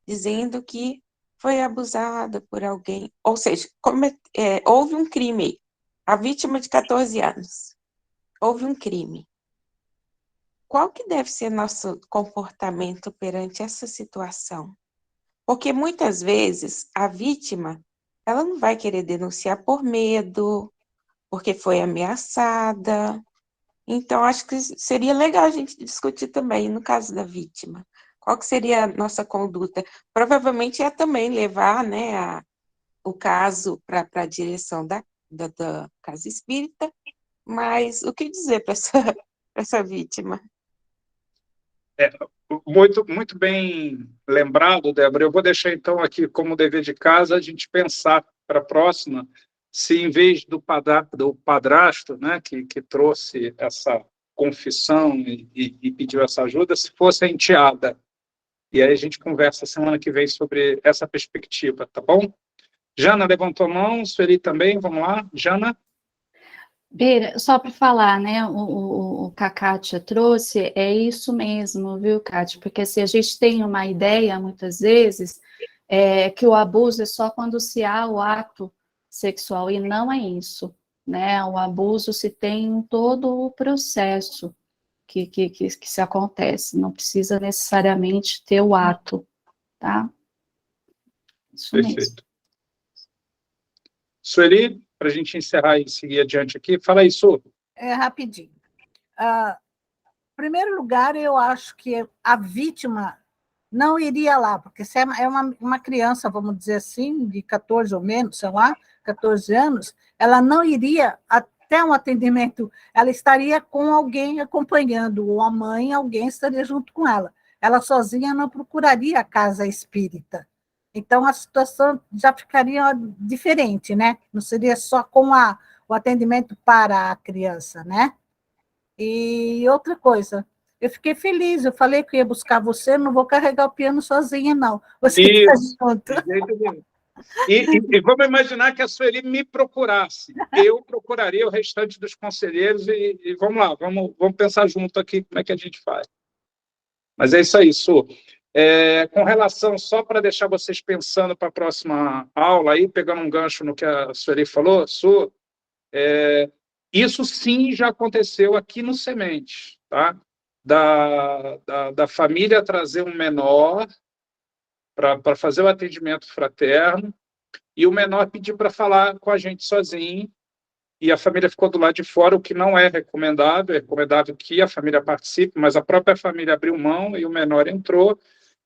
dizendo que foi abusada por alguém, ou seja, houve um crime, a vítima de 14 anos, houve um crime. Qual que deve ser nosso comportamento perante essa situação? Porque muitas vezes a vítima, ela não vai querer denunciar por medo, porque foi ameaçada. Então, acho que seria legal a gente discutir também, no caso da vítima, qual que seria a nossa conduta. Provavelmente é também levar, né, o caso para a direção da casa espírita, mas o que dizer para essa vítima? Muito, muito bem lembrado, Débora. Eu vou deixar, então, aqui como dever de casa a gente pensar para a próxima, se em vez do padrasto, né, que trouxe essa confissão e pediu essa ajuda, se fosse a enteada. E aí a gente conversa semana que vem sobre essa perspectiva, tá bom? Jana levantou a mão, Sueli também, vamos lá. Jana? Beira, só para falar, né, o que a Kátia trouxe, é isso mesmo, viu, Kátia? Porque se a gente tem uma ideia, muitas vezes, que o abuso é só quando se há o ato sexual, e não é isso, né? O abuso se tem todo o processo que se acontece, não precisa necessariamente ter o ato, tá? Isso mesmo. Perfeito. Sueli, para a gente encerrar e seguir adiante aqui, fala aí, Su. Rapidinho. Em primeiro lugar, eu acho que a vítima não iria lá, porque se é uma criança, vamos dizer assim, de 14 ou menos, sei lá, 14 anos, ela não iria até um atendimento, ela estaria com alguém acompanhando, ou a mãe, alguém estaria junto com ela. Ela sozinha não procuraria a casa espírita. Então, a situação já ficaria diferente, né? Não seria só com o atendimento para a criança, né? E outra coisa, eu fiquei feliz, eu falei que ia buscar você, não vou carregar o piano sozinha, não. Você está junto. E vamos imaginar que a Sueli me procurasse. Eu procuraria o restante dos conselheiros e vamos lá, vamos pensar junto aqui como é que a gente faz. Mas é isso aí, Su. Com relação, só para deixar vocês pensando para a próxima aula, aí, pegando um gancho no que a Sueli falou, Su, isso sim já aconteceu aqui no Semente, tá? Da família trazer um menor para fazer o atendimento fraterno, e o menor pedir para falar com a gente sozinho, e a família ficou do lado de fora, o que não é recomendável que a família participe, mas a própria família abriu mão e o menor entrou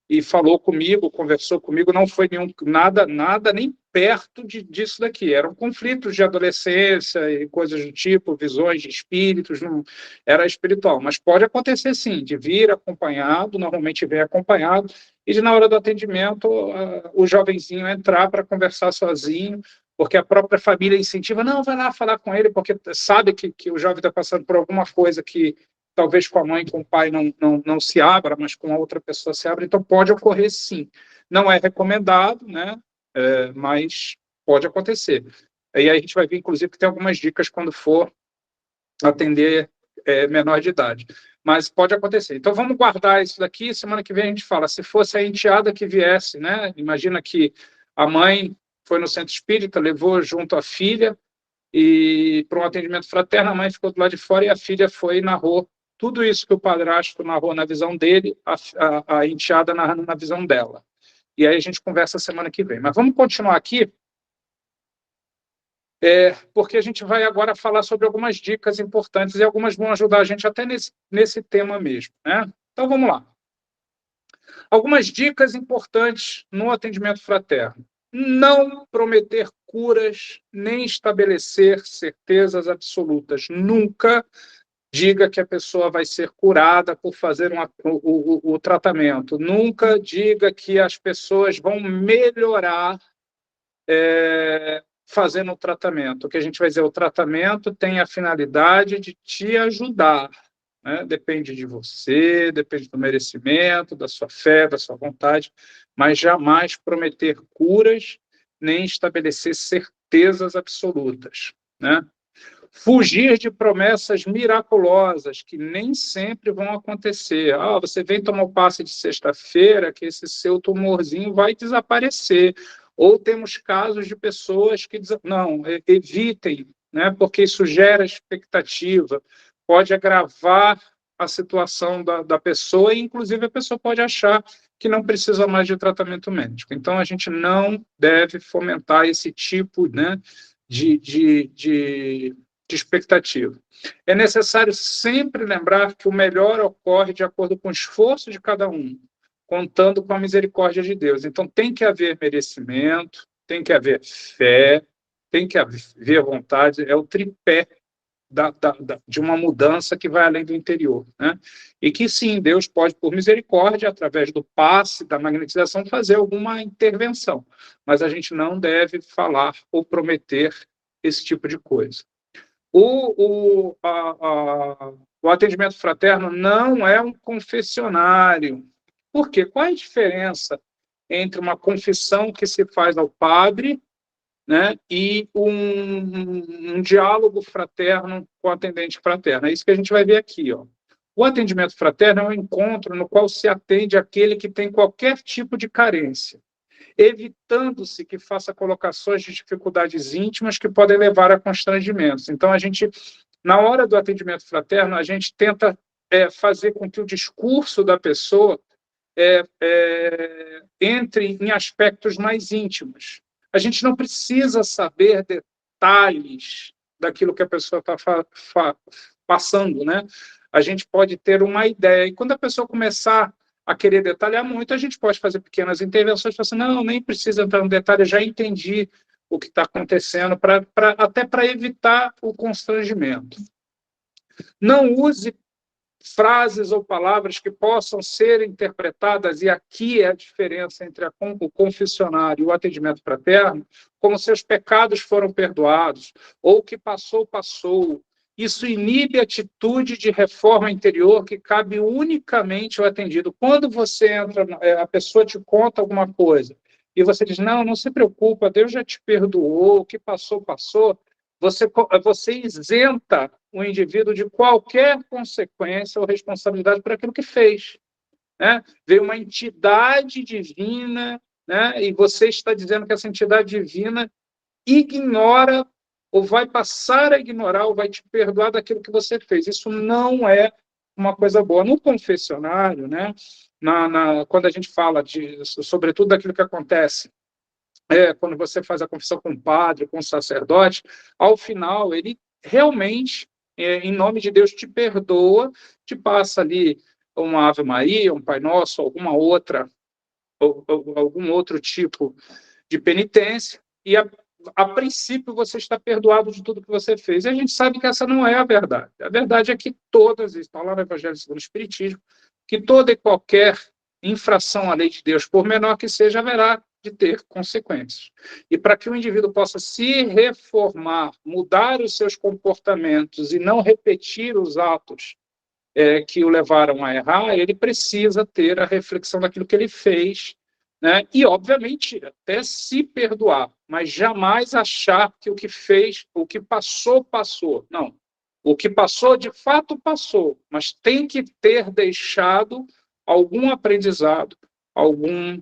e falou comigo, conversou comigo, não foi nada nem perto disso daqui, eram conflitos de adolescência e coisas do tipo, visões de espíritos, não era espiritual, mas pode acontecer sim, de vir acompanhado, normalmente vem acompanhado, e de na hora do atendimento o jovenzinho entrar para conversar sozinho, porque a própria família incentiva, não, vai lá falar com ele, porque sabe que o jovem está passando por alguma coisa que talvez com a mãe, com o pai não se abra, mas com a outra pessoa se abra, então pode ocorrer sim. Não é recomendado, né? Mas pode acontecer. E aí a gente vai ver, inclusive, que tem algumas dicas quando for atender menor de idade. Mas pode acontecer. Então vamos guardar isso daqui, semana que vem a gente fala, se fosse a enteada que viesse, né? Imagina que a mãe foi no centro espírita, levou junto a filha e para um atendimento fraterno, a mãe ficou do lado de fora e a filha foi e narrou tudo isso que o padrasto narrou na visão dele, a enteada narrando na visão dela. E aí a gente conversa semana que vem. Mas vamos continuar aqui, porque a gente vai agora falar sobre algumas dicas importantes e algumas vão ajudar a gente até nesse tema mesmo, né? Então vamos lá. Algumas dicas importantes no atendimento fraterno. Não prometer curas, nem estabelecer certezas absolutas. Nunca diga que a pessoa vai ser curada por fazer o tratamento. Nunca diga que as pessoas vão melhorar fazendo o tratamento. O que a gente vai dizer, o tratamento tem a finalidade de te ajudar. Né? Depende de você, depende do merecimento, da sua fé, da sua vontade, mas jamais prometer curas, nem estabelecer certezas absolutas. Né? Fugir de promessas miraculosas, que nem sempre vão acontecer. Você vem tomar o passe de sexta-feira, que esse seu tumorzinho vai desaparecer. Ou temos casos de pessoas que dizem, não, evitem, né, porque isso gera expectativa, pode agravar a situação da pessoa, e inclusive a pessoa pode achar que não precisa mais de tratamento médico. Então, a gente não deve fomentar esse tipo, né, de expectativa. É necessário sempre lembrar que o melhor ocorre de acordo com o esforço de cada um, contando com a misericórdia de Deus. Então, tem que haver merecimento, tem que haver fé, tem que haver vontade, é o tripé de uma mudança que vai além do interior. Né? E que, sim, Deus pode, por misericórdia, através do passe, da magnetização, fazer alguma intervenção, mas a gente não deve falar ou prometer esse tipo de coisa. O atendimento fraterno não é um confessionário. Por quê? Qual é a diferença entre uma confissão que se faz ao padre, né, e um diálogo fraterno com o atendente fraterno? É isso que a gente vai ver aqui. Ó. O atendimento fraterno é um encontro no qual se atende aquele que tem qualquer tipo de carência, evitando-se que faça colocações de dificuldades íntimas que podem levar a constrangimentos. Então, a gente, na hora do atendimento fraterno, a gente tenta fazer com que o discurso da pessoa entre em aspectos mais íntimos. A gente não precisa saber detalhes daquilo que a pessoa está passando, né? A gente pode ter uma ideia. E quando a pessoa começar a querer detalhar muito, a gente pode fazer pequenas intervenções, falar assim, não, nem precisa entrar no detalhe, eu já entendi o que está acontecendo, até para evitar o constrangimento. Não use frases ou palavras que possam ser interpretadas, e aqui é a diferença entre o confessionário e o atendimento fraterno, como seus pecados foram perdoados, ou o que passou, passou. Isso inibe a atitude de reforma interior que cabe unicamente ao atendido. Quando você entra, a pessoa te conta alguma coisa, e você diz, não se preocupa, Deus já te perdoou, o que passou, passou, você isenta o indivíduo de qualquer consequência ou responsabilidade por aquilo que fez. Né? Veio uma entidade divina, né? E você está dizendo que essa entidade divina ignora, ou vai passar a ignorar, ou vai te perdoar daquilo que você fez. Isso não é uma coisa boa. No confessionário, né? Quando a gente fala, sobretudo, daquilo que acontece quando você faz a confissão com o padre, com o sacerdote, ao final, ele realmente, em nome de Deus, te perdoa, te passa ali uma Ave Maria, um Pai Nosso, algum outro tipo de penitência, e a princípio você está perdoado de tudo que você fez. E a gente sabe que essa não é a verdade. A verdade é que está lá no Evangelho segundo o Espiritismo, que toda e qualquer infração à lei de Deus, por menor que seja, haverá de ter consequências. E para que o indivíduo possa se reformar, mudar os seus comportamentos e não repetir os atos que o levaram a errar, ele precisa ter a reflexão daquilo que ele fez, né? E, obviamente, até se perdoar, mas jamais achar que o que fez, o que passou, passou. Não. O que passou, de fato, passou, mas tem que ter deixado algum aprendizado, alguma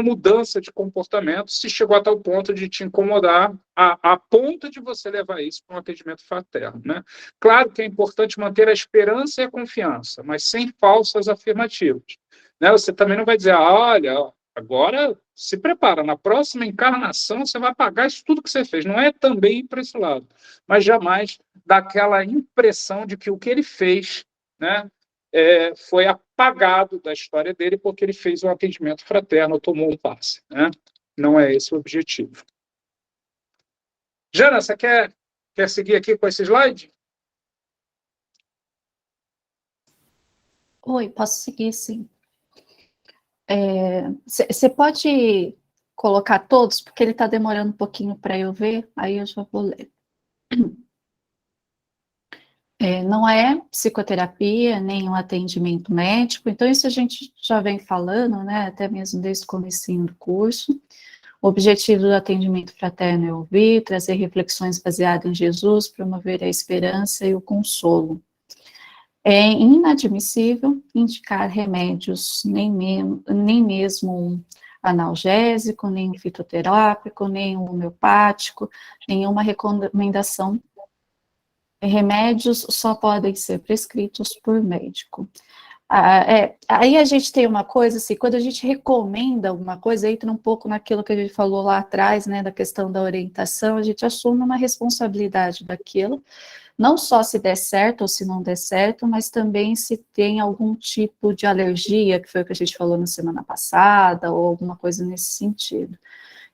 mudança de comportamento, se chegou a tal ponto de te incomodar, a ponto de você levar isso para um atendimento fraterno. Né? Claro que é importante manter a esperança e a confiança, mas sem falsas afirmativas. Né? Você também não vai dizer, olha, agora se prepara, na próxima encarnação você vai pagar isso tudo que você fez. Não é também para esse lado, mas jamais dá aquela impressão de que o que ele fez, né, foi apagado da história dele porque ele fez um atendimento fraterno, tomou um passe. Né? Não é esse o objetivo. Jana, você quer seguir aqui com esse slide? Oi, posso seguir, sim. Você pode colocar todos, porque ele está demorando um pouquinho para eu ver, aí eu já vou ler. Não é psicoterapia, nem um atendimento médico, então isso a gente já vem falando, né, até mesmo desde o comecinho do curso. O objetivo do atendimento fraterno é ouvir, trazer reflexões baseadas em Jesus, promover a esperança e o consolo. É inadmissível indicar remédios, nem mesmo analgésico, nem fitoterápico, nem homeopático, nenhuma recomendação. Remédios só podem ser prescritos por médico. Aí a gente tem uma coisa assim, quando a gente recomenda alguma coisa, entra um pouco naquilo que a gente falou lá atrás, né, da questão da orientação, a gente assume uma responsabilidade daquilo, não só se der certo ou se não der certo, mas também se tem algum tipo de alergia, que foi o que a gente falou na semana passada, ou alguma coisa nesse sentido.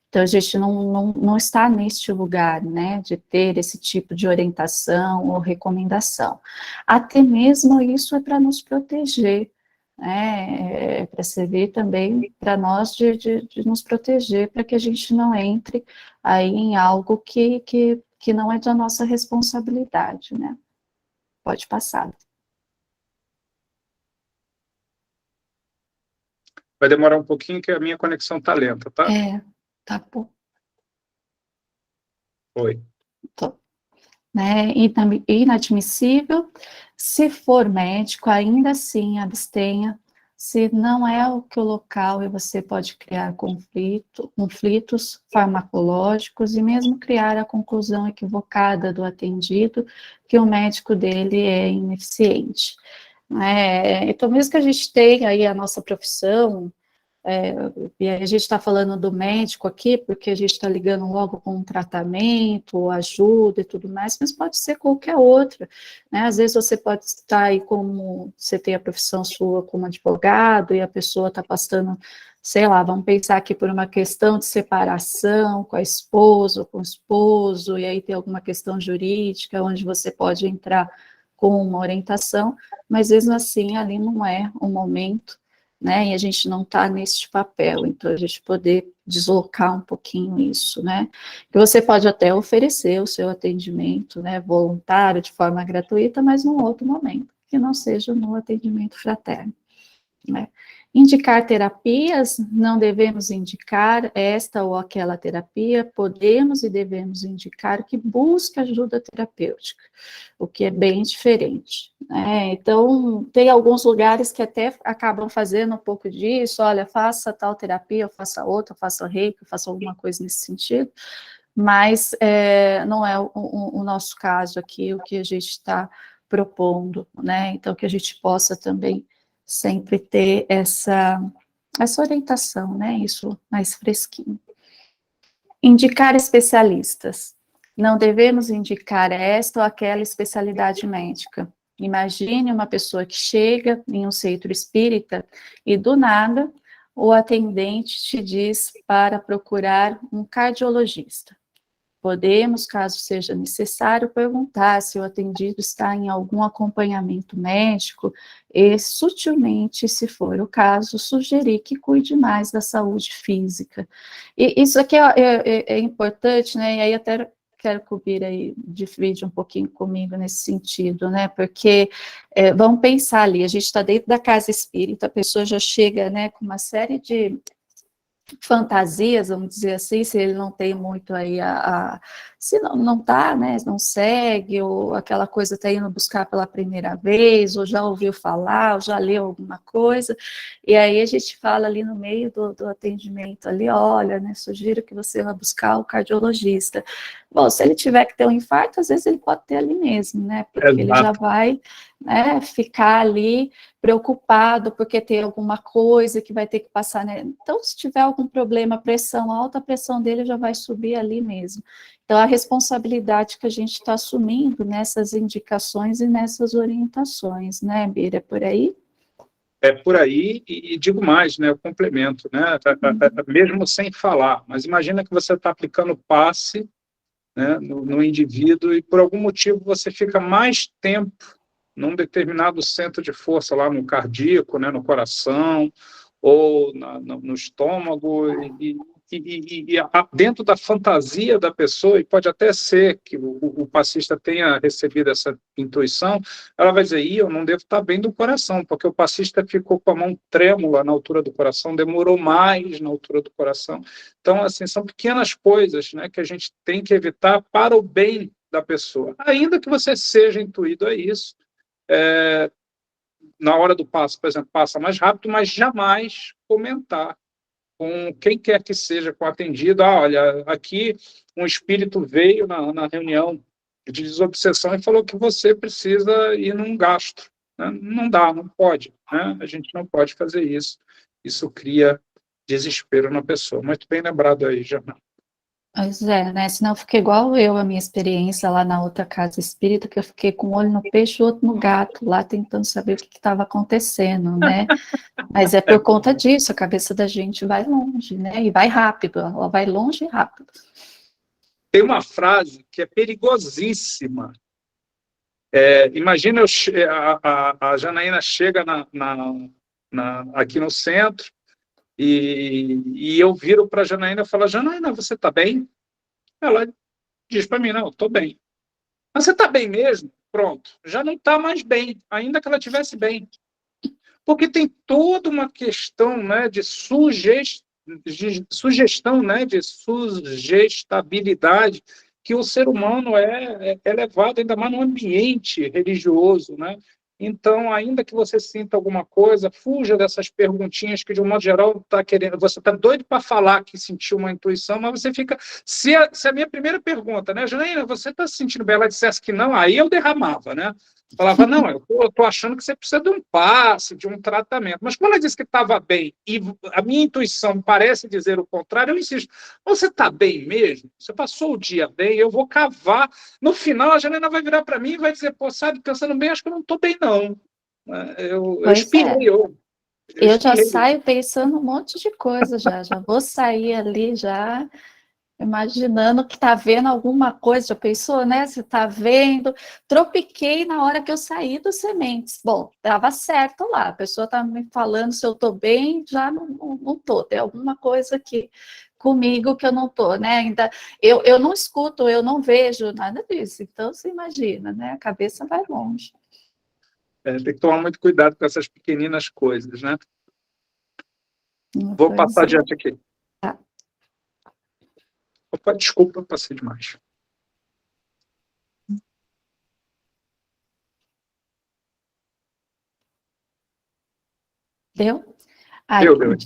Então, a gente não está neste lugar, né, de ter esse tipo de orientação ou recomendação. Até mesmo isso é para nos proteger, né, é para servir também para nós de nos proteger, para que a gente não entre aí em algo que não é da nossa responsabilidade, né. Pode passar. Vai demorar um pouquinho, que a minha conexão está lenta, tá? Tá bom. Oi. Tô. Né, inadmissível, se for médico, ainda assim abstenha, se não é o que o local, e você pode criar conflitos farmacológicos e mesmo criar a conclusão equivocada do atendido que o médico dele é ineficiente. Então, mesmo que a gente tenha aí a nossa profissão, E aí a gente está falando do médico aqui, porque a gente está ligando logo com um tratamento, ajuda e tudo mais, mas pode ser qualquer outra, né? Às vezes você pode estar aí como, você tem a profissão sua como advogado, e a pessoa está passando, sei lá, vamos pensar aqui por uma questão de separação com a esposa ou com o esposo, e aí tem alguma questão jurídica, onde você pode entrar com uma orientação, mas mesmo assim ali não é o momento, né, e a gente não está nesse papel, então a gente poder deslocar um pouquinho isso, né, que você pode até oferecer o seu atendimento, né, voluntário, de forma gratuita, mas num outro momento, que não seja no atendimento fraterno, né. Indicar terapias, não devemos indicar esta ou aquela terapia, podemos e devemos indicar que busque ajuda terapêutica, o que é bem diferente, né? Então, tem alguns lugares que até acabam fazendo um pouco disso, olha, faça tal terapia, ou faça outra, faça reiki, faça alguma coisa nesse sentido, mas não é o nosso caso aqui, o que a gente está propondo, né? Então, que a gente possa também sempre ter essa orientação, né, isso mais fresquinho. Indicar especialistas. Não devemos indicar esta ou aquela especialidade médica. Imagine uma pessoa que chega em um centro espírita e, do nada, o atendente te diz para procurar um cardiologista. Podemos, caso seja necessário, perguntar se o atendido está em algum acompanhamento médico e, sutilmente, se for o caso, sugerir que cuide mais da saúde física. E isso aqui é importante, né? E aí até quero que o Bira aí divide um pouquinho comigo nesse sentido, né? Porque vamos pensar ali, a gente está dentro da casa espírita, a pessoa já chega, né, com uma série de fantasias, vamos dizer assim, se ele não tem muito aí se não tá, né, não segue, ou aquela coisa está indo buscar pela primeira vez, ou já ouviu falar, ou já leu alguma coisa, e aí a gente fala ali no meio do atendimento ali, olha, né, sugiro que você vá buscar o cardiologista. Bom, se ele tiver que ter um infarto, às vezes ele pode ter ali mesmo, né, porque ele já vai, né, ficar ali preocupado porque tem alguma coisa que vai ter que passar, né? Então, se tiver algum problema, pressão alta, a pressão dele já vai subir ali mesmo. Então, a responsabilidade que a gente está assumindo nessas indicações e nessas orientações, né, Bira, é por aí? É por aí, e digo mais, né, eu complemento, né, mesmo sem falar, mas imagina que você está aplicando passe, né, no indivíduo, e por algum motivo você fica mais tempo num determinado centro de força, lá no cardíaco, né, no coração, ou no estômago, e dentro da fantasia da pessoa, e pode até ser que o passista tenha recebido essa intuição, ela vai dizer, eu não devo estar bem do coração, porque o passista ficou com a mão trêmula na altura do coração, demorou mais na altura do coração. Então, assim, são pequenas coisas, né, que a gente tem que evitar para o bem da pessoa, ainda que você seja intuído a isso. Na hora do passo, por exemplo, passa mais rápido, mas jamais comentar com quem quer que seja, com o atendido, olha, aqui um espírito veio na reunião de desobsessão e falou que você precisa ir num gastro. Né? Não dá, não pode. Né? A gente não pode fazer isso. Isso cria desespero na pessoa. Muito bem lembrado aí, Jana. Pois é, né? Senão fica igual a minha experiência lá na outra casa espírita, que eu fiquei com um olho no peixe e outro no gato, lá tentando saber o que estava acontecendo, né? Mas é por conta disso, a cabeça da gente vai longe, né? E vai rápido, ela vai longe e rápido. Tem uma frase que é perigosíssima. Imagina a Janaína chega aqui no centro, e eu viro para a Janaína e falo, Janaína, você está bem? Ela diz para mim, não, estou bem. Mas você está bem mesmo? Pronto, já não está mais bem, ainda que ela estivesse bem. Porque tem toda uma questão, né, de sugestão, né, de sugestabilidade, que o ser humano é levado, ainda mais num ambiente religioso, né? Então, ainda que você sinta alguma coisa, fuja dessas perguntinhas que, de um modo geral, você está doido para falar que sentiu uma intuição, mas você fica... Se a minha primeira pergunta, né, Janaína, você está se sentindo bem? Ela dissesse que não, aí eu derramava, né? Falava, não, eu tô achando que você precisa de um passe, de um tratamento. Mas quando ela disse que estava bem, e a minha intuição parece dizer o contrário, eu insisto, você está bem mesmo? Você passou o dia bem? Eu vou cavar. No final, a Janina vai virar para mim e vai dizer, pô, sabe, pensando bem, acho que eu não estou bem, não. Eu Pois espirrei, é. Eu já espirrei. saio pensando um monte de coisa já vou sair ali já imaginando que está vendo alguma coisa, já pensou, né? Você está vendo, tropiquei na hora que eu saí dos sementes. Bom, estava certo lá, a pessoa está me falando se eu estou bem, já não estou, tem alguma coisa aqui comigo que eu não estou, né? Ainda eu não escuto, eu não vejo nada disso, então você imagina, né? A cabeça vai longe. Tem que tomar muito cuidado com essas pequeninas coisas, né? Vou Pois passar é. adiante aqui. Tá. Opa, desculpa, passei demais. Deu? Deu.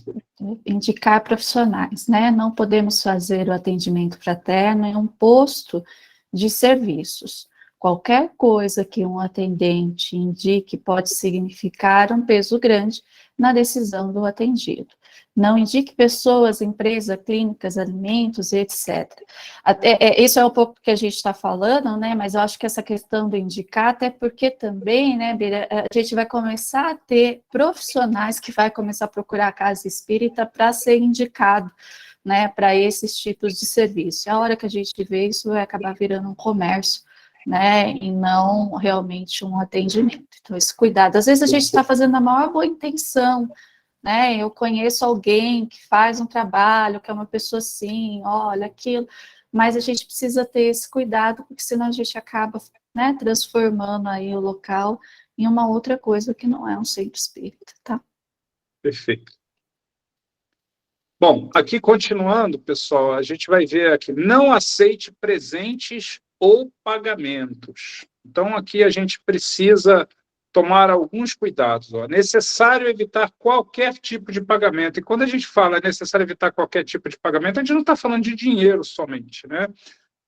Indicar profissionais, né? Não podemos fazer o atendimento fraterno em um posto de serviços. Qualquer coisa que um atendente indique pode significar um peso grande na decisão do atendido. Não indique pessoas, empresas, clínicas, alimentos, etc. Isso é um pouco que a gente está falando, né? Mas eu acho que essa questão do indicar, até porque também, né, Bira, a gente vai começar a ter profissionais que vai começar a procurar a casa espírita para ser indicado, né, para esses tipos de serviço. A hora que a gente vê isso vai acabar virando um comércio, né, e não realmente um atendimento. Então, esse cuidado. Às vezes a gente está fazendo a maior boa intenção, né? Eu conheço alguém que faz um trabalho, que é uma pessoa assim, olha aquilo, mas a gente precisa ter esse cuidado, porque senão a gente acaba, né, transformando aí o local em uma outra coisa que não é um centro espírita, tá? Perfeito. Bom, aqui continuando, pessoal, a gente vai ver aqui, não aceite presentes ou pagamentos. Então, aqui a gente precisa tomar alguns cuidados. É necessário evitar qualquer tipo de pagamento. E quando a gente fala é necessário evitar qualquer tipo de pagamento, a gente não está falando de dinheiro somente, né?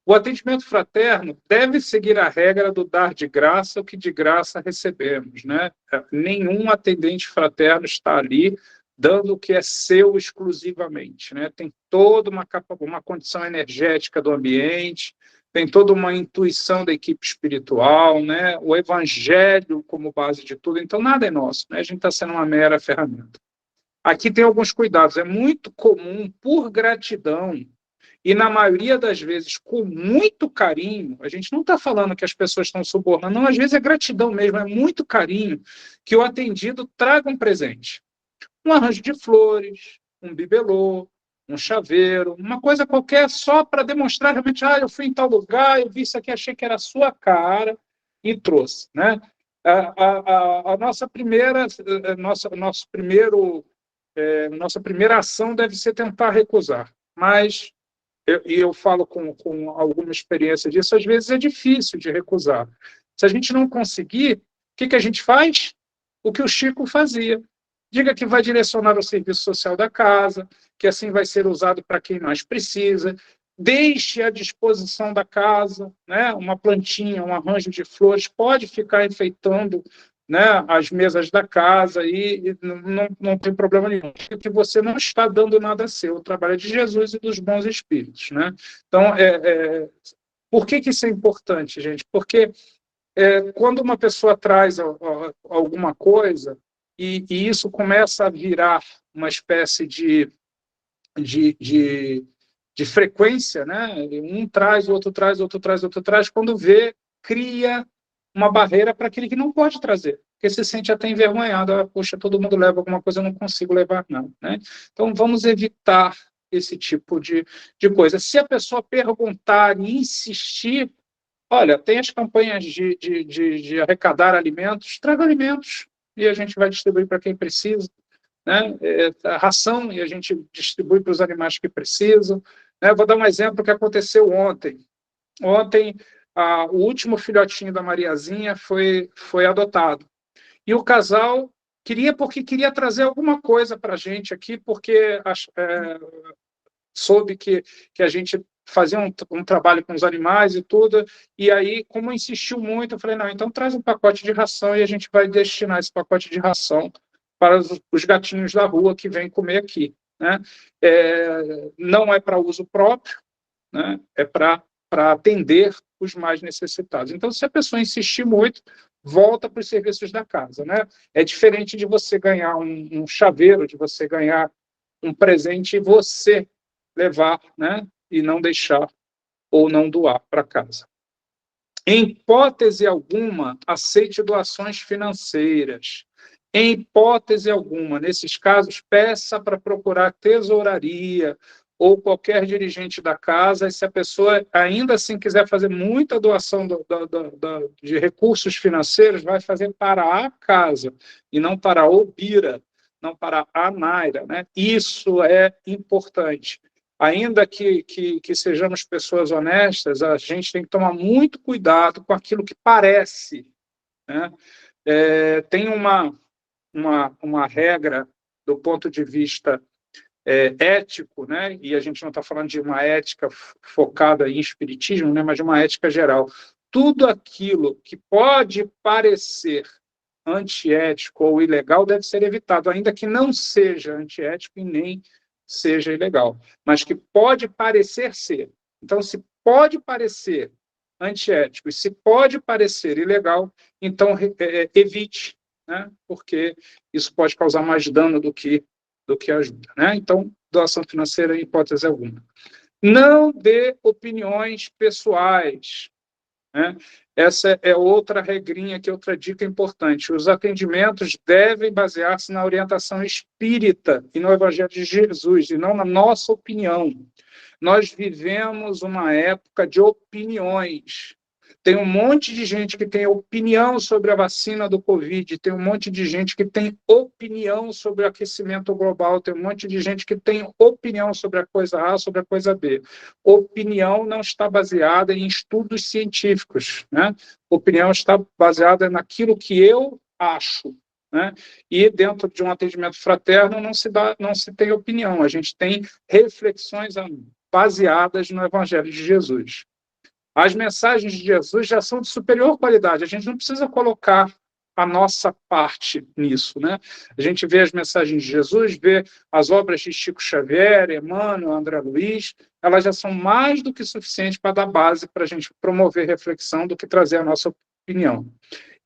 O atendimento fraterno deve seguir a regra do dar de graça o que de graça recebemos, né? Nenhum atendente fraterno está ali dando o que é seu exclusivamente, né? Tem toda uma condição energética do ambiente, tem toda uma intuição da equipe espiritual, né? O evangelho como base de tudo, então nada é nosso, né? A gente está sendo uma mera ferramenta. Aqui tem alguns cuidados, é muito comum, por gratidão, e na maioria das vezes com muito carinho, a gente não está falando que as pessoas estão subornando, não, às vezes é gratidão mesmo, é muito carinho que o atendido traga um presente. Um arranjo de flores, um bibelô, um chaveiro, uma coisa qualquer só para demonstrar realmente, eu fui em tal lugar, eu vi isso aqui, achei que era a sua cara e trouxe, né? A nossa primeira, nossa primeira ação deve ser tentar recusar, mas eu falo com alguma experiência disso, às vezes é difícil de recusar. Se a gente não conseguir, o que a gente faz? O que o Chico fazia. Diga que vai direcionar o serviço social da casa, que assim vai ser usado para quem mais precisa. Deixe à disposição da casa, né, uma plantinha, um arranjo de flores, pode ficar enfeitando, né, as mesas da casa e não tem problema nenhum, porque você não está dando nada seu, o trabalho é de Jesus e dos bons espíritos, né? Então, por que isso é importante, gente? Porque quando uma pessoa traz alguma coisa e isso começa a virar uma espécie de frequência, né? Um traz, o outro traz, outro traz, outro traz, quando vê, cria uma barreira para aquele que não pode trazer, porque se sente até envergonhado, poxa, todo mundo leva alguma coisa, eu não consigo levar não, né? Então, vamos evitar esse tipo de coisa. Se a pessoa perguntar e insistir, olha, tem as campanhas de arrecadar alimentos, traga alimentos e a gente vai distribuir para quem precisa, né? A ração e a gente distribui para os animais que precisam, né? Vou dar um exemplo que aconteceu ontem. Ontem, o último filhotinho da Mariazinha foi adotado. E o casal porque queria trazer alguma coisa para a gente aqui, porque soube que a gente fazer um trabalho com os animais e tudo, e aí, como insistiu muito, eu falei, não, então traz um pacote de ração e a gente vai destinar esse pacote de ração para os gatinhos da rua que vêm comer aqui, né? Não é para uso próprio, né? É para atender os mais necessitados. Então, se a pessoa insistir muito, volta para os serviços da casa, né? É diferente de você ganhar um chaveiro, de você ganhar um presente e você levar, né? E não deixar ou não doar para casa. Em hipótese alguma, aceite doações financeiras. Em hipótese alguma, nesses casos, peça para procurar tesouraria ou qualquer dirigente da casa, e se a pessoa ainda assim quiser fazer muita doação de recursos financeiros, vai fazer para a casa, e não para o Bira, não para a Naira, né? Isso é importante. Ainda que sejamos pessoas honestas, a gente tem que tomar muito cuidado com aquilo que parece, né? Tem uma regra do ponto de vista ético, né? E a gente não está falando de uma ética focada em espiritismo, né? Mas de uma ética geral. Tudo aquilo que pode parecer antiético ou ilegal deve ser evitado, ainda que não seja antiético e nem seja ilegal, mas que pode parecer ser. Então, se pode parecer antiético e se pode parecer ilegal, então evite, né? Porque isso pode causar mais dano do que ajuda, né? Então, doação financeira em hipótese alguma. Não dê opiniões pessoais, né? Essa é outra regrinha, que é outra dica importante. Os atendimentos devem basear-se na orientação espírita e no Evangelho de Jesus, e não na nossa opinião. Nós vivemos uma época de opiniões. Tem um monte de gente que tem opinião sobre a vacina do Covid, tem um monte de gente que tem opinião sobre o aquecimento global, tem um monte de gente que tem opinião sobre a coisa A, sobre a coisa B. Opinião não está baseada em estudos científicos, né? Opinião está baseada naquilo que eu acho, né? E dentro de um atendimento fraterno não se tem opinião, a gente tem reflexões baseadas no Evangelho de Jesus. As mensagens de Jesus já são de superior qualidade, a gente não precisa colocar a nossa parte nisso, né? A gente vê as mensagens de Jesus, vê as obras de Chico Xavier, Emmanuel, André Luiz, elas já são mais do que suficientes para dar base para a gente promover reflexão do que trazer a nossa opinião.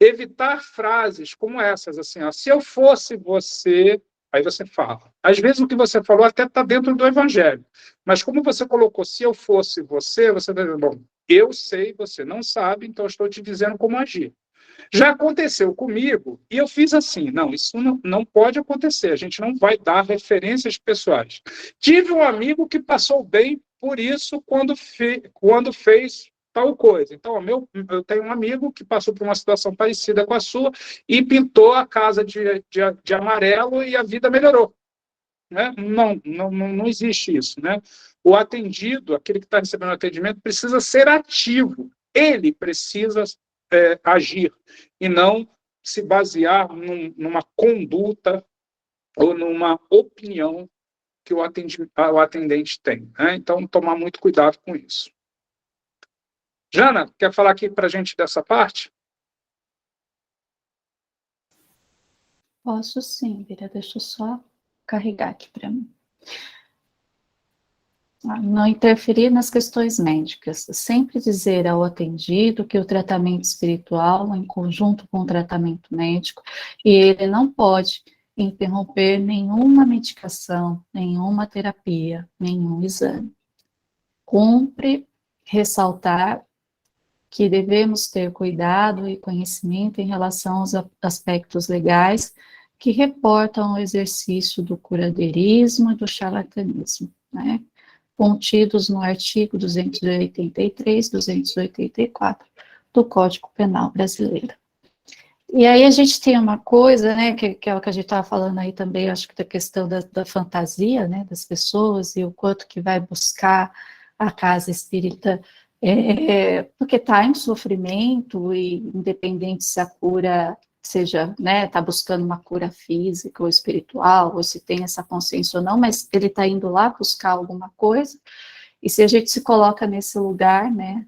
Evitar frases como essas, assim, ó, se eu fosse você, aí você fala. Às vezes o que você falou até está dentro do Evangelho, mas como você colocou, se eu fosse você, você vai dizer, bom, eu sei, você não sabe, então eu estou te dizendo como agir. Já aconteceu comigo, e eu fiz assim, não, isso não pode acontecer, a gente não vai dar referências pessoais. Tive um amigo que passou bem por isso quando fez tal coisa. Então, eu tenho um amigo que passou por uma situação parecida com a sua e pintou a casa de amarelo e a vida melhorou. Né? Não existe isso, né? O atendido, aquele que está recebendo o atendimento, precisa ser ativo. Ele precisa agir e não se basear numa conduta ou numa opinião que o atendente tem, né? Então, tomar muito cuidado com isso. Jana, quer falar aqui para a gente dessa parte? Posso sim, Vira, deixa eu só carregar aqui para mim. Não interferir nas questões médicas, sempre dizer ao atendido que o tratamento espiritual é em conjunto com o tratamento médico e ele não pode interromper nenhuma medicação, nenhuma terapia, nenhum exame. Cumpre ressaltar que devemos ter cuidado e conhecimento em relação aos aspectos legais que reportam o exercício do curadeirismo e do charlatanismo, né? Contidos no artigo 283, 284 do Código Penal Brasileiro. E aí a gente tem uma coisa, né, que é o que a gente estava falando aí também, acho que da questão da fantasia, né, das pessoas e o quanto que vai buscar a casa espírita, porque está em sofrimento e independente se a cura seja, né, está buscando uma cura física ou espiritual, ou se tem essa consciência ou não, mas ele está indo lá buscar alguma coisa, E se a gente se coloca nesse lugar, né,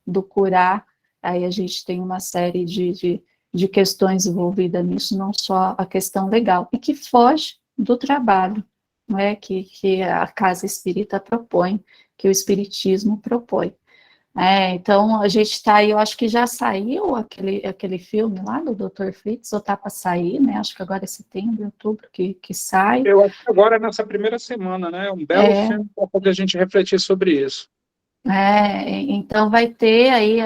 do curar, aí a gente tem uma série de questões envolvidas nisso, não só a questão legal, e que foge do trabalho, não é, que a casa espírita propõe, que o espiritismo propõe. Então, a gente está aí, eu acho que já saiu aquele filme lá do Dr. Fritz, ou está para sair, né? Acho que agora é setembro, outubro que sai. Eu acho que agora é nessa primeira semana, né? Um belo filme para poder a gente refletir sobre isso. Então vai ter aí,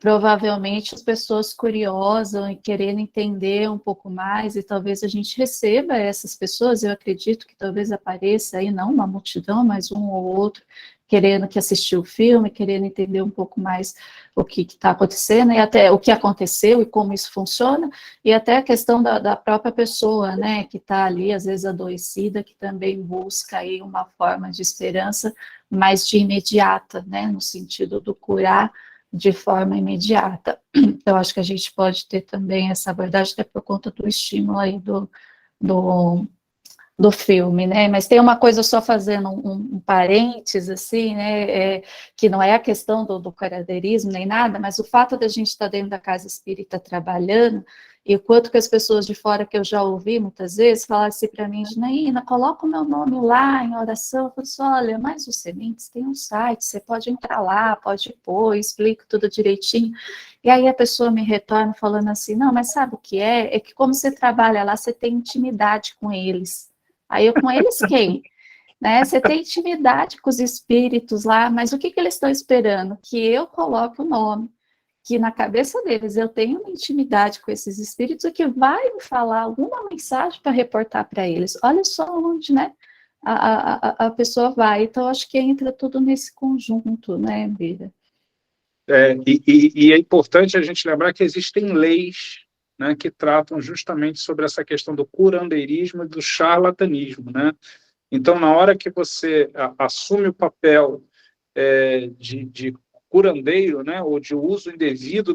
provavelmente, as pessoas curiosas e querendo entender um pouco mais, e talvez a gente receba essas pessoas, eu acredito que talvez apareça aí, não uma multidão, mas um ou outro, querendo que assistiu o filme, querendo entender um pouco mais o que está acontecendo, e até o que aconteceu e como isso funciona, e até a questão da própria pessoa, né, que está ali, às vezes adoecida, que também busca aí uma forma de esperança mais de imediata, né, no sentido do curar de forma imediata. Eu acho que a gente pode ter também essa abordagem, até por conta do estímulo aí do filme, né, mas tem uma coisa, só fazendo um parênteses, assim, né, que não é a questão do curadeirismo nem nada, mas o fato da gente estar dentro da casa espírita trabalhando, e o quanto que as pessoas de fora, que eu já ouvi muitas vezes, falaram assim para mim, Janaína, coloca o meu nome lá em oração. Eu falei assim, olha, mas o Sementes tem um site, você pode entrar lá, pode pôr, explico tudo direitinho. E aí a pessoa me retorna falando assim, não, mas sabe o que é? É que como você trabalha lá, você tem intimidade com eles. Aí eu, com eles quem? Né? Você tem intimidade com os espíritos lá, mas o que eles estão esperando? Que eu coloque o nome, que na cabeça deles eu tenho uma intimidade com esses espíritos e que vai me falar alguma mensagem para reportar para eles. Olha só onde, né, a pessoa vai. Então, acho que entra tudo nesse conjunto, né, Bira? E é importante a gente lembrar que existem leis, né, que tratam justamente sobre essa questão do curandeirismo e do charlatanismo, né? Então, na hora que você assume o papel de curandeiro, né, ou de uso indevido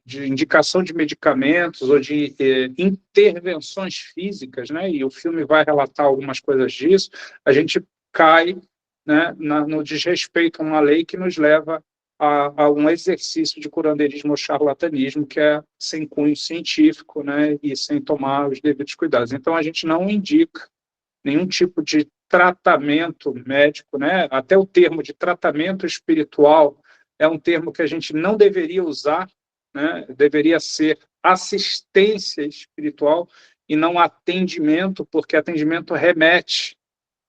de indicação de medicamentos ou de intervenções físicas, né, e o filme vai relatar algumas coisas disso, a gente cai, né, no desrespeito a uma lei que nos leva a um exercício de curandeirismo ou charlatanismo que é sem cunho científico, né, e sem tomar os devidos cuidados. Então, a gente não indica nenhum tipo de tratamento médico, né? Até o termo de tratamento espiritual é um termo que a gente não deveria usar, né? Deveria ser assistência espiritual e não atendimento, porque atendimento remete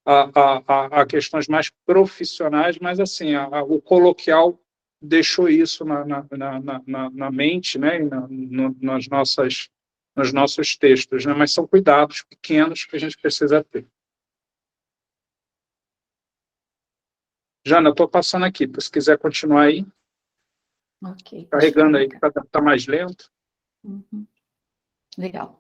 a questões mais profissionais, mas assim, o coloquial deixou isso na mente, né? E nos nossos textos, né? Mas são cuidados pequenos que a gente precisa ter. Jana, eu estou passando aqui, se quiser continuar aí. Ok. Carregando aí, que está mais lento. Uhum. Legal.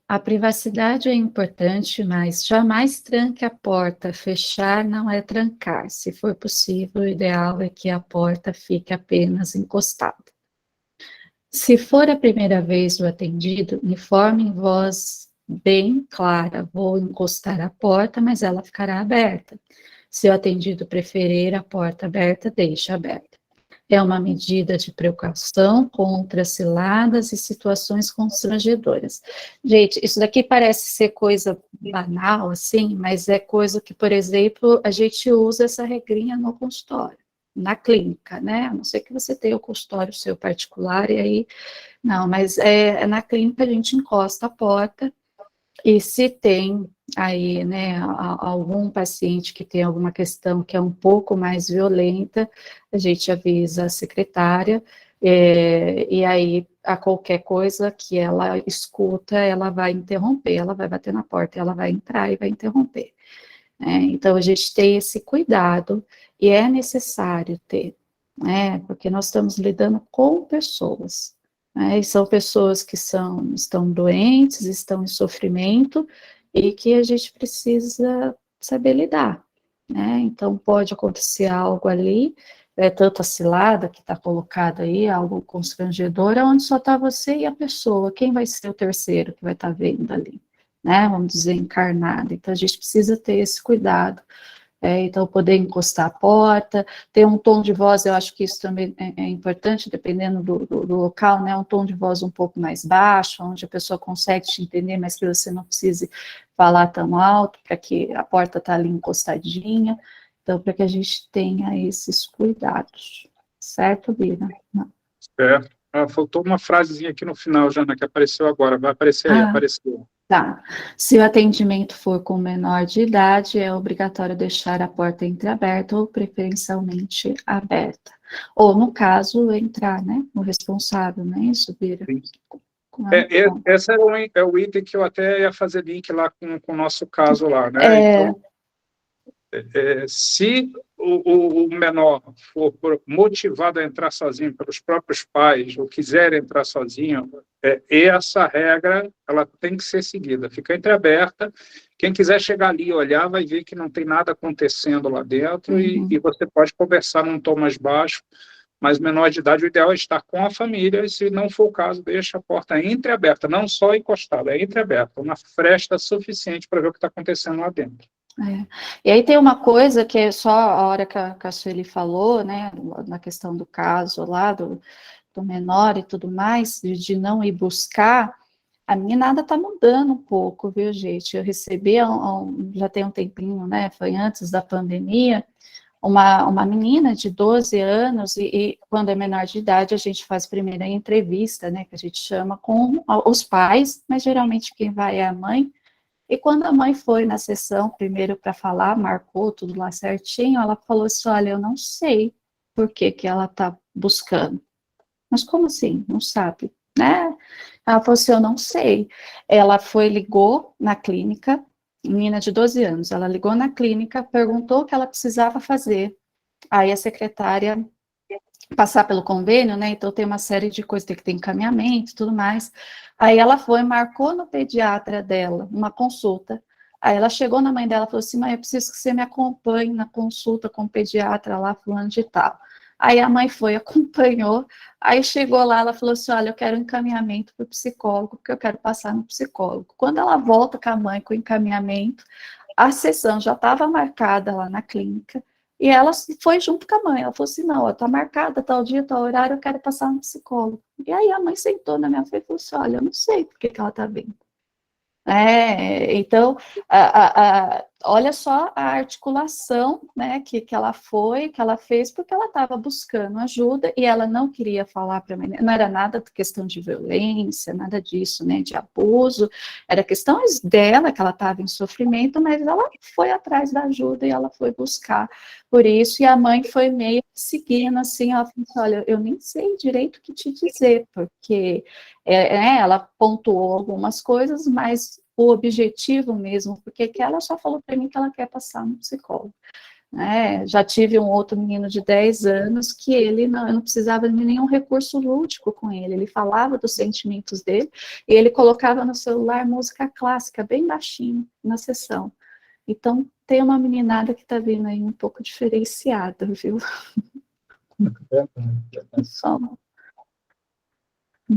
A privacidade é importante, mas jamais tranque a porta. Fechar não é trancar. Se for possível, o ideal é que a porta fique apenas encostada. Se for a primeira vez do atendido, informe em voz bem clara: vou encostar a porta, mas ela ficará aberta. Se o atendido preferir a porta aberta, deixe aberta. É uma medida de precaução contra ciladas e situações constrangedoras. Gente, isso daqui parece ser coisa banal, assim, mas é coisa que, por exemplo, a gente usa essa regrinha no consultório, na clínica, né? A não ser que você tenha o consultório seu particular, e aí, não, mas na clínica a gente encosta a porta, e se tem aí, né, algum paciente que tem alguma questão que é um pouco mais violenta, a gente avisa a secretária, e aí a qualquer coisa que ela escuta, ela vai interromper, ela vai bater na porta, ela vai entrar e vai interromper. Então, a gente tem esse cuidado, e é necessário ter, porque nós estamos lidando com pessoas, e são pessoas que estão doentes, estão em sofrimento, e que a gente precisa saber lidar, Então, pode acontecer algo ali, tanto a cilada que está colocada aí, algo constrangedor, onde só está você e a pessoa, quem vai ser o terceiro que vai estar vendo ali, Vamos dizer, encarnado. Então, a gente precisa ter esse cuidado Então, poder encostar a porta, ter um tom de voz, eu acho que isso também é importante, dependendo do local, né? Um tom de voz um pouco mais baixo, onde a pessoa consegue te entender, mas que você não precise falar tão alto, para que a porta está ali encostadinha. Então, para que a gente tenha esses cuidados. Certo, Bira? Certo. Faltou uma frasezinha aqui no final, Jana, que apareceu agora. Vai aparecer aí, apareceu. Tá. Se o atendimento for com menor de idade, é obrigatório deixar a porta entreaberta ou preferencialmente aberta. Ou, no caso, entrar, né? O responsável, não é isso, Bira? Sim. Esse é o item que eu até ia fazer link lá com o nosso caso lá, né? Então, se o menor for motivado a entrar sozinho pelos próprios pais, ou quiser entrar sozinho, essa regra ela tem que ser seguida. Fica entreaberta. Quem quiser chegar ali e olhar vai ver que não tem nada acontecendo lá dentro e você pode conversar num tom mais baixo, mas menor de idade, o ideal é estar com a família, e se não for o caso, deixa a porta entreaberta, não só encostada, é entreaberta, uma fresta suficiente para ver o que está acontecendo lá dentro. E aí tem uma coisa que é só a hora que a Sueli falou, né, na questão do caso lá, do menor e tudo mais, de não ir buscar, a minha nada tá mudando um pouco, viu, gente? Eu recebi, já tem um tempinho, né, foi antes da pandemia, uma menina de 12 anos, e quando é menor de idade, a gente faz a primeira entrevista, né, que a gente chama com os pais, mas geralmente quem vai é a mãe. E quando a mãe foi na sessão, primeiro para falar, marcou tudo lá certinho, ela falou assim, olha, eu não sei por que ela está buscando. Mas como assim? Não sabe, né? Ela falou assim, eu não sei. Ela ligou na clínica, menina de 12 anos, ela ligou na clínica, perguntou o que ela precisava fazer. Aí a secretária passar pelo convênio, né, então tem uma série de coisas, tem que ter encaminhamento e tudo mais. Aí ela foi, marcou no pediatra dela uma consulta, aí ela chegou na mãe dela e falou assim, mãe, eu preciso que você me acompanhe na consulta com o pediatra lá, fulano de tal. Aí a mãe foi, acompanhou, aí chegou lá, ela falou assim, olha, eu quero encaminhamento para o psicólogo, porque eu quero passar no psicólogo. Quando ela volta com a mãe com o encaminhamento, a sessão já estava marcada lá na clínica, e ela foi junto com a mãe, ela falou assim, não, está marcada, tal dia, tal horário, eu quero passar no psicólogo. E aí a mãe sentou na minha frente e falou assim, olha, eu não sei por que ela está vindo. Então, olha só a articulação, né, que ela fez, porque ela estava buscando ajuda e ela não queria falar para a menina, não era nada de questão de violência, nada disso, né, de abuso, era questões dela, que ela estava em sofrimento, mas ela foi atrás da ajuda e ela foi buscar por isso, e a mãe foi meio seguindo, assim, ela falou assim, olha, eu nem sei direito o que te dizer, porque ela pontuou algumas coisas, mas o objetivo mesmo, porque ela só falou para mim que ela quer passar no psicólogo. Já tive um outro menino de 10 anos que eu não precisava de nenhum recurso lúdico com ele falava dos sentimentos dele, e ele colocava no celular música clássica, bem baixinho, na sessão. Então, tem uma meninada que está vindo aí um pouco diferenciada, viu? Só...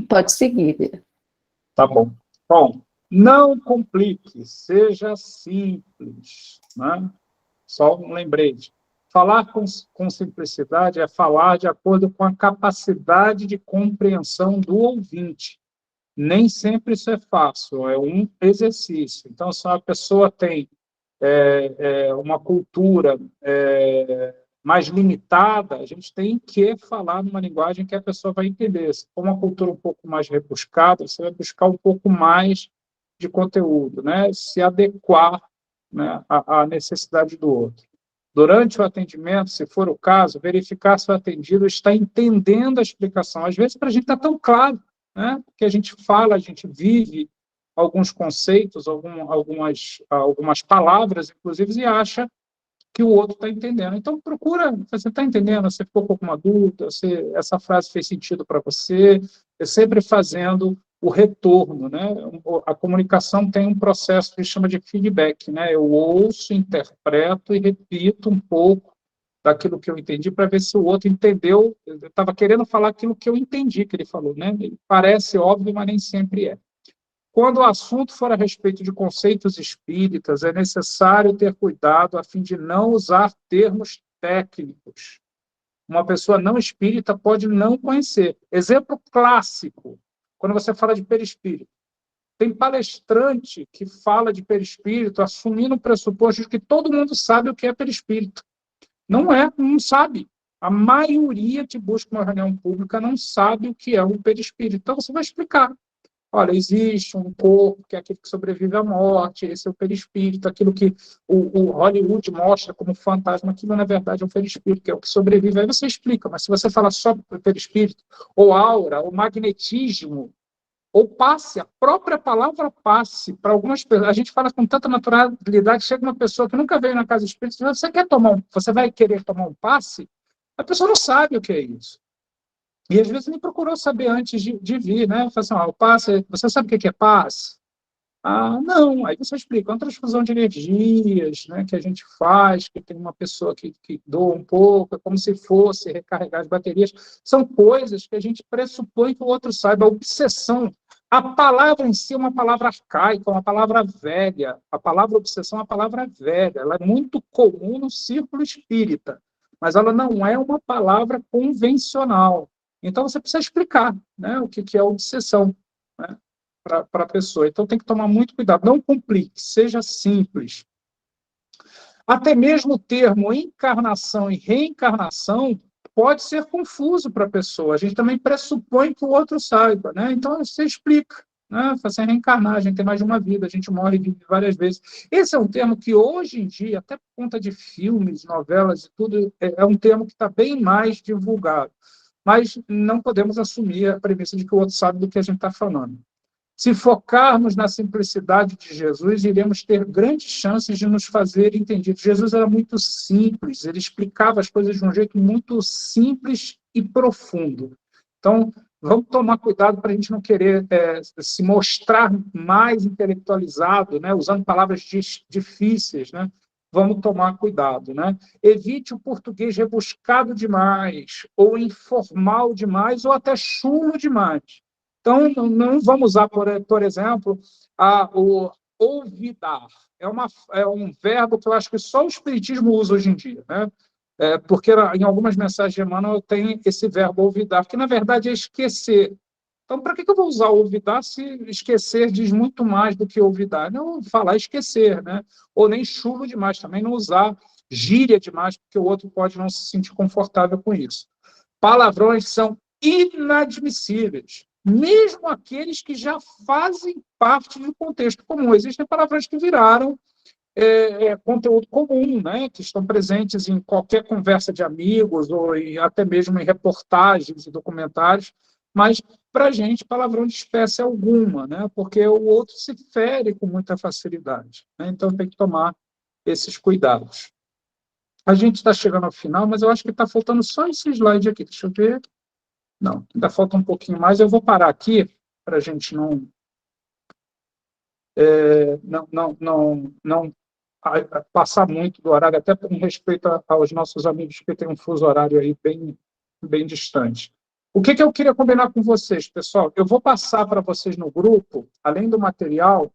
Pode seguir, Bira. Tá bom. Bom, não complique, seja simples, né? Só um lembrete. Falar com simplicidade é falar de acordo com a capacidade de compreensão do ouvinte. Nem sempre isso é fácil, é um exercício. Então, se uma pessoa tem uma cultura mais limitada, a gente tem que falar numa linguagem que a pessoa vai entender. Se for uma cultura um pouco mais rebuscada, você vai buscar um pouco mais de conteúdo, né? Se adequar, né, à necessidade do outro. Durante o atendimento, se for o caso, verificar se o atendido está entendendo a explicação. Às vezes, para a gente está tão claro, né? Porque a gente fala, a gente vive alguns conceitos, algumas palavras, inclusive, e acha que o outro está entendendo. Então, procura, você está entendendo, você ficou com alguma dúvida, essa frase fez sentido para você, sempre fazendo o retorno, né? A comunicação tem um processo que chama de feedback, né? Eu ouço, interpreto e repito um pouco daquilo que eu entendi para ver se o outro entendeu. Eu estava querendo falar aquilo que eu entendi que ele falou, né? Parece óbvio, mas nem sempre é. Quando o assunto for a respeito de conceitos espíritas, é necessário ter cuidado a fim de não usar termos técnicos. Uma pessoa não espírita pode não conhecer. Exemplo clássico, quando você fala de perispírito. Tem palestrante que fala de perispírito assumindo o pressuposto de que todo mundo sabe o que é perispírito. Não é, não sabe. A maioria que busca uma reunião pública não sabe o que é o perispírito. Então, você vai explicar. Olha, existe um corpo que é aquele que sobrevive à morte, esse é o perispírito, aquilo que o Hollywood mostra como fantasma, aquilo na verdade é o perispírito, que é o que sobrevive. Aí você explica, mas se você fala só do perispírito, ou aura, ou magnetismo, ou passe, a própria palavra passe, para algumas pessoas, a gente fala com tanta naturalidade, chega uma pessoa que nunca veio na casa espírita, você vai querer tomar um passe? A pessoa não sabe o que é isso. E às vezes nem procurou saber antes de vir, né? Fala assim, o passe, você sabe o que é passe? Ah, não. Aí você explica, é uma transfusão de energias, né, que a gente faz, que tem uma pessoa que doa um pouco, é como se fosse recarregar as baterias. São coisas que a gente pressupõe que o outro saiba. A obsessão, a palavra em si é uma palavra arcaica, uma palavra velha. A palavra obsessão é uma palavra velha. Ela é muito comum no círculo espírita, mas ela não é uma palavra convencional. Então, você precisa explicar, né, o que é obsessão, né, para a pessoa. Então, tem que tomar muito cuidado. Não complique, seja simples. Até mesmo o termo encarnação e reencarnação pode ser confuso para a pessoa. A gente também pressupõe que o outro saiba, né? Então, você explica. Né? Assim, reencarnar, a gente tem mais de uma vida, a gente morre e vive várias vezes. Esse é um termo que, hoje em dia, até por conta de filmes, novelas e tudo, é um termo que está bem mais divulgado. Mas não podemos assumir a premissa de que o outro sabe do que a gente está falando. Se focarmos na simplicidade de Jesus, iremos ter grandes chances de nos fazer entendidos. Jesus era muito simples, ele explicava as coisas de um jeito muito simples e profundo. Então, vamos tomar cuidado para a gente não querer se mostrar mais intelectualizado, né, usando palavras difíceis, né? Vamos tomar cuidado, né? Evite o português rebuscado demais, ou informal demais, ou até chulo demais. Então, não vamos usar, por exemplo, o olvidar. É um verbo que eu acho que só o Espiritismo usa hoje em dia, né? Porque em algumas mensagens de Emmanuel tem esse verbo olvidar, que na verdade é esquecer. Então, para que eu vou usar olvidar se esquecer diz muito mais do que olvidar? Não falar esquecer, né? Ou nem chulo demais, também não usar gíria demais, porque o outro pode não se sentir confortável com isso. Palavrões são inadmissíveis, mesmo aqueles que já fazem parte do contexto comum. Existem palavrões que viraram conteúdo comum, né? Que estão presentes em qualquer conversa de amigos, ou até mesmo em reportagens e documentários, mas, para a gente, palavrão de espécie alguma, né? Porque o outro se fere com muita facilidade, né? Então, tem que tomar esses cuidados. A gente está chegando ao final, mas eu acho que está faltando só esse slide aqui. Deixa eu ver. Não, ainda falta um pouquinho mais. Eu vou parar aqui, para a gente não passar muito do horário, até em respeito aos nossos amigos que têm um fuso horário aí bem distante. O que eu queria combinar com vocês, pessoal? Eu vou passar para vocês no grupo, além do material,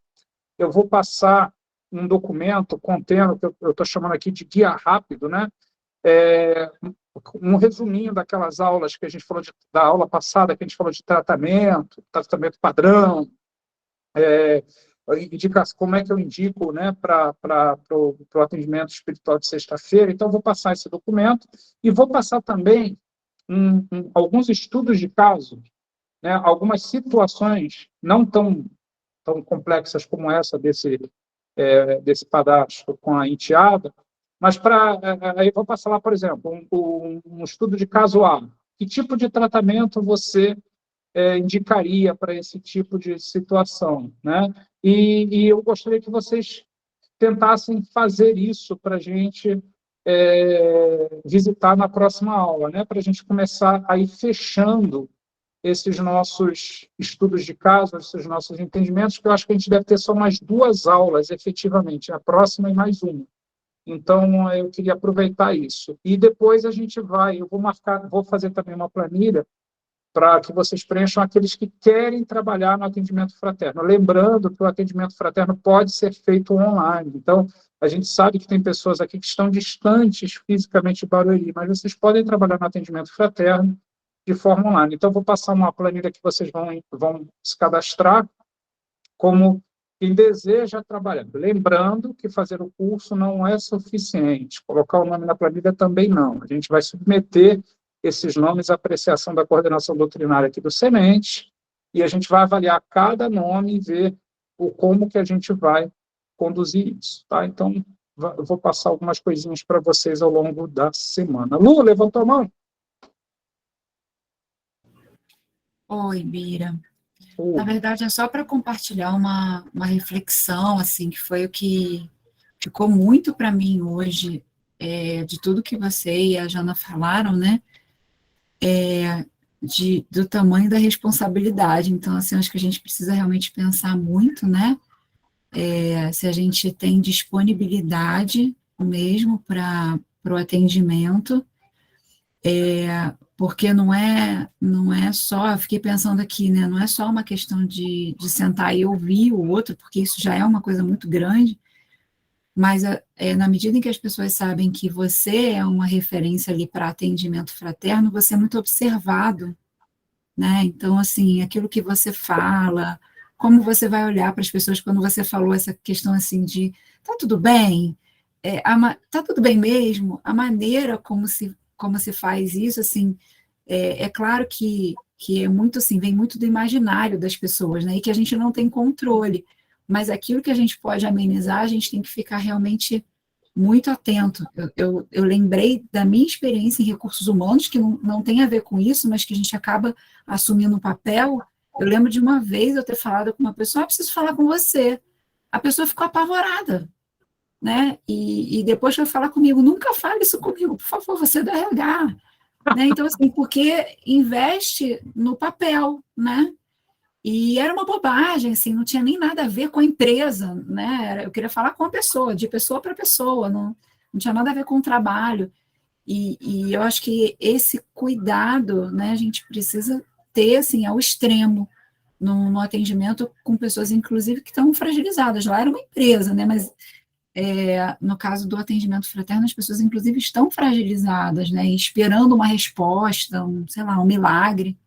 eu vou passar um documento contendo, que eu estou chamando aqui de guia rápido, né? Um resuminho daquelas aulas que a gente falou, da aula passada, que a gente falou de tratamento padrão, como é que eu indico, né, para o atendimento espiritual de sexta-feira. Então, eu vou passar esse documento e vou passar também alguns estudos de caso, né, algumas situações não tão complexas como essa desse padastro com a enteada, mas aí eu vou passar lá, por exemplo, um estudo de caso A. Que tipo de tratamento você indicaria para esse tipo de situação, né? E eu gostaria que vocês tentassem fazer isso para a gente visitar na próxima aula, né? Para a gente começar a ir fechando esses nossos estudos de caso, esses nossos entendimentos, que eu acho que a gente deve ter só mais 2 aulas, efetivamente, a próxima e mais uma. Então, eu queria aproveitar isso. E depois a gente eu vou fazer também uma planilha para que vocês preencham aqueles que querem trabalhar no atendimento fraterno. Lembrando que o atendimento fraterno pode ser feito online. Então, a gente sabe que tem pessoas aqui que estão distantes fisicamente de Barueri, mas vocês podem trabalhar no atendimento fraterno de forma online. Então, vou passar uma planilha que vocês vão se cadastrar como quem deseja trabalhar. Lembrando que fazer o curso não é suficiente. Colocar o nome na planilha também não. A gente vai submeter esses nomes à apreciação da coordenação doutrinária aqui do Semente, e a gente vai avaliar cada nome e ver como que a gente vai conduzir isso. Tá? Então, eu vou passar algumas coisinhas para vocês ao longo da semana. Lu, levantou a mão? Oi, Bira. Na verdade, é só para compartilhar uma reflexão, assim, que foi o que ficou muito para mim hoje, de tudo que você e a Jana falaram, né? Do tamanho da responsabilidade. Então, assim, acho que a gente precisa realmente pensar muito, né? Se a gente tem disponibilidade mesmo para o atendimento, porque não é só, eu fiquei pensando aqui, né, não é só uma questão de sentar e ouvir o outro, porque isso já é uma coisa muito grande, mas na medida em que as pessoas sabem que você é uma referência ali para atendimento fraterno, você é muito observado, né, então, assim, aquilo que você fala, como você vai olhar para as pessoas quando você falou essa questão, assim, de, tá tudo bem? Tá tudo bem mesmo? A maneira como se faz isso, assim, é claro que é muito, assim, vem muito do imaginário das pessoas, né, e que a gente não tem controle, mas aquilo que a gente pode amenizar, a gente tem que ficar realmente muito atento. Eu lembrei da minha experiência em recursos humanos, que não tem a ver com isso, mas que a gente acaba assumindo um papel. Eu lembro de uma vez eu ter falado com uma pessoa, preciso falar com você. A pessoa ficou apavorada, né? E depois foi falar comigo, nunca fale isso comigo, por favor, você é do RH. Né? Então, assim, porque investe no papel, né? E era uma bobagem, assim, não tinha nem nada a ver com a empresa, né? Eu queria falar com a pessoa, de pessoa para pessoa, não tinha nada a ver com o trabalho. E eu acho que esse cuidado, né, a gente precisa ter, assim, ao extremo, no atendimento com pessoas, inclusive, que estão fragilizadas. Lá era uma empresa, né, mas no caso do atendimento fraterno, as pessoas, inclusive, estão fragilizadas, né, esperando uma resposta, sei lá, um milagre,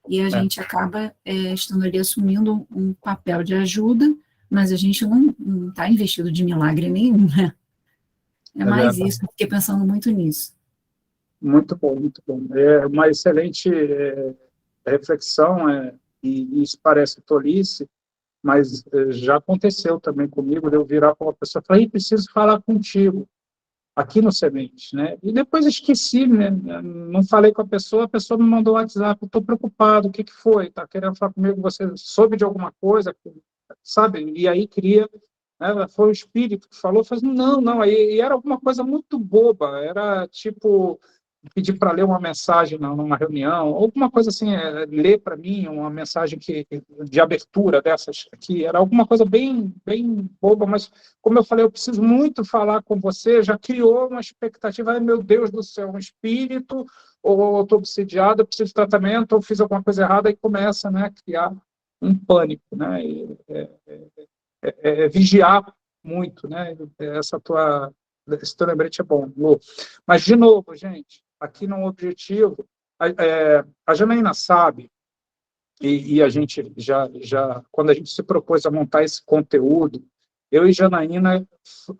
e a gente acaba estando ali assumindo um papel de ajuda, mas a gente não está investido de milagre nenhum, né? É mais isso, eu fiquei pensando muito nisso. Muito bom, muito bom. É uma excelente reflexão, e isso parece tolice, mas já aconteceu também comigo, de eu virar para uma pessoa e falar, preciso falar contigo, aqui no Semente, né? E depois esqueci, né? Não falei com a pessoa me mandou um WhatsApp, estou preocupado, o que foi? Está querendo falar comigo, você soube de alguma coisa, sabe? E aí cria, né? Foi o espírito que falou, falei, não, e era alguma coisa muito boba, era tipo pedir para ler uma mensagem numa reunião, alguma coisa assim, ler para mim uma mensagem de abertura dessas aqui, era alguma coisa bem, bem boba, mas como eu falei, eu preciso muito falar com você, já criou uma expectativa, ai meu Deus do céu, um espírito, ou estou obsidiado, eu preciso de tratamento, ou fiz alguma coisa errada, e começa, né, a criar um pânico, né, vigiar muito, né, esse teu lembrete é bom, Lu. Mas, de novo, gente, aqui no objetivo, a Janaína sabe, e a gente já, quando a gente se propôs a montar esse conteúdo, eu e Janaína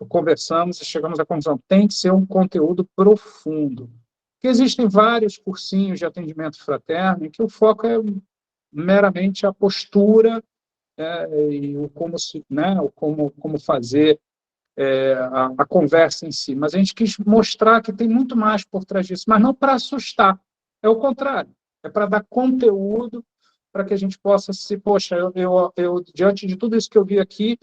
conversamos e chegamos à conclusão, tem que ser um conteúdo profundo, porque existem vários cursinhos de atendimento fraterno em que o foco é meramente a postura, e o como, né, como fazer a conversa em si, mas a gente quis mostrar que tem muito mais por trás disso, mas não para assustar, é o contrário, é para dar conteúdo para que a gente possa poxa, eu diante de tudo isso que eu vi aqui,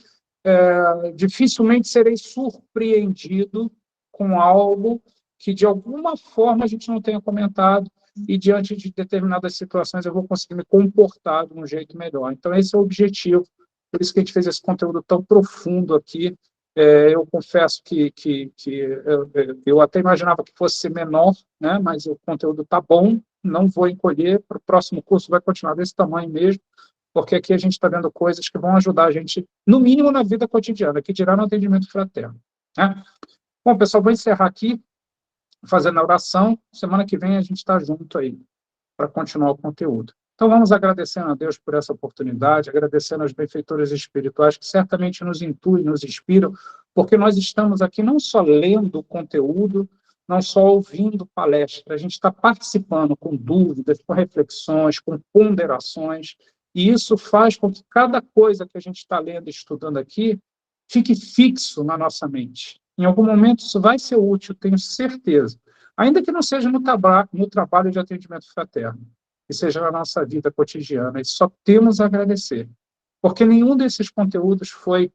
dificilmente serei surpreendido com algo que de alguma forma a gente não tenha comentado, e diante de determinadas situações eu vou conseguir me comportar de um jeito melhor. Então esse é o objetivo, por isso que a gente fez esse conteúdo tão profundo aqui. Eu confesso que eu até imaginava que fosse menor, né, mas o conteúdo está bom, não vou encolher, para o próximo curso vai continuar desse tamanho mesmo, porque aqui a gente está vendo coisas que vão ajudar a gente, no mínimo na vida cotidiana, que dirá no atendimento fraterno. Né? Bom, pessoal, vou encerrar aqui, fazendo a oração. Semana que vem a gente está junto aí, para continuar o conteúdo. Então, vamos agradecendo a Deus por essa oportunidade, agradecendo aos benfeitores espirituais que certamente nos intuem, nos inspiram, porque nós estamos aqui não só lendo o conteúdo, não só ouvindo palestra, a gente está participando com dúvidas, com reflexões, com ponderações, e isso faz com que cada coisa que a gente está lendo e estudando aqui fique fixo na nossa mente. Em algum momento isso vai ser útil, tenho certeza, ainda que não seja no trabalho de atendimento fraterno, que seja na nossa vida cotidiana, e só temos a agradecer, porque nenhum desses conteúdos foi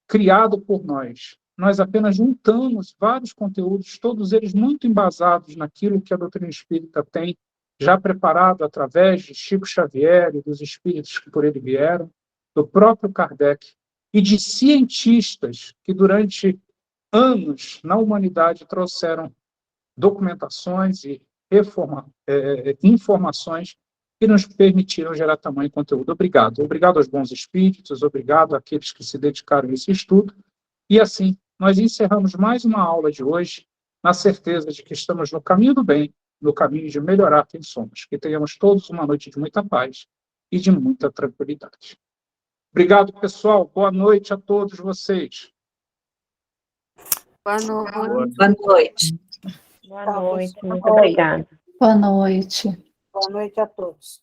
criado por nós. Nós apenas juntamos vários conteúdos, todos eles muito embasados naquilo que a doutrina espírita tem, já preparado através de Chico Xavier e dos espíritos que por ele vieram, do próprio Kardec, e de cientistas que durante anos na humanidade trouxeram documentações e informações que nos permitiram gerar tamanho conteúdo. Obrigado. Obrigado aos bons espíritos, obrigado àqueles que se dedicaram a esse estudo. E assim, nós encerramos mais uma aula de hoje, na certeza de que estamos no caminho do bem, no caminho de melhorar quem somos. Que tenhamos todos uma noite de muita paz e de muita tranquilidade. Obrigado, pessoal. Boa noite a todos vocês. Boa noite. Boa noite. Boa noite, muito obrigada. Boa noite. Boa noite a todos.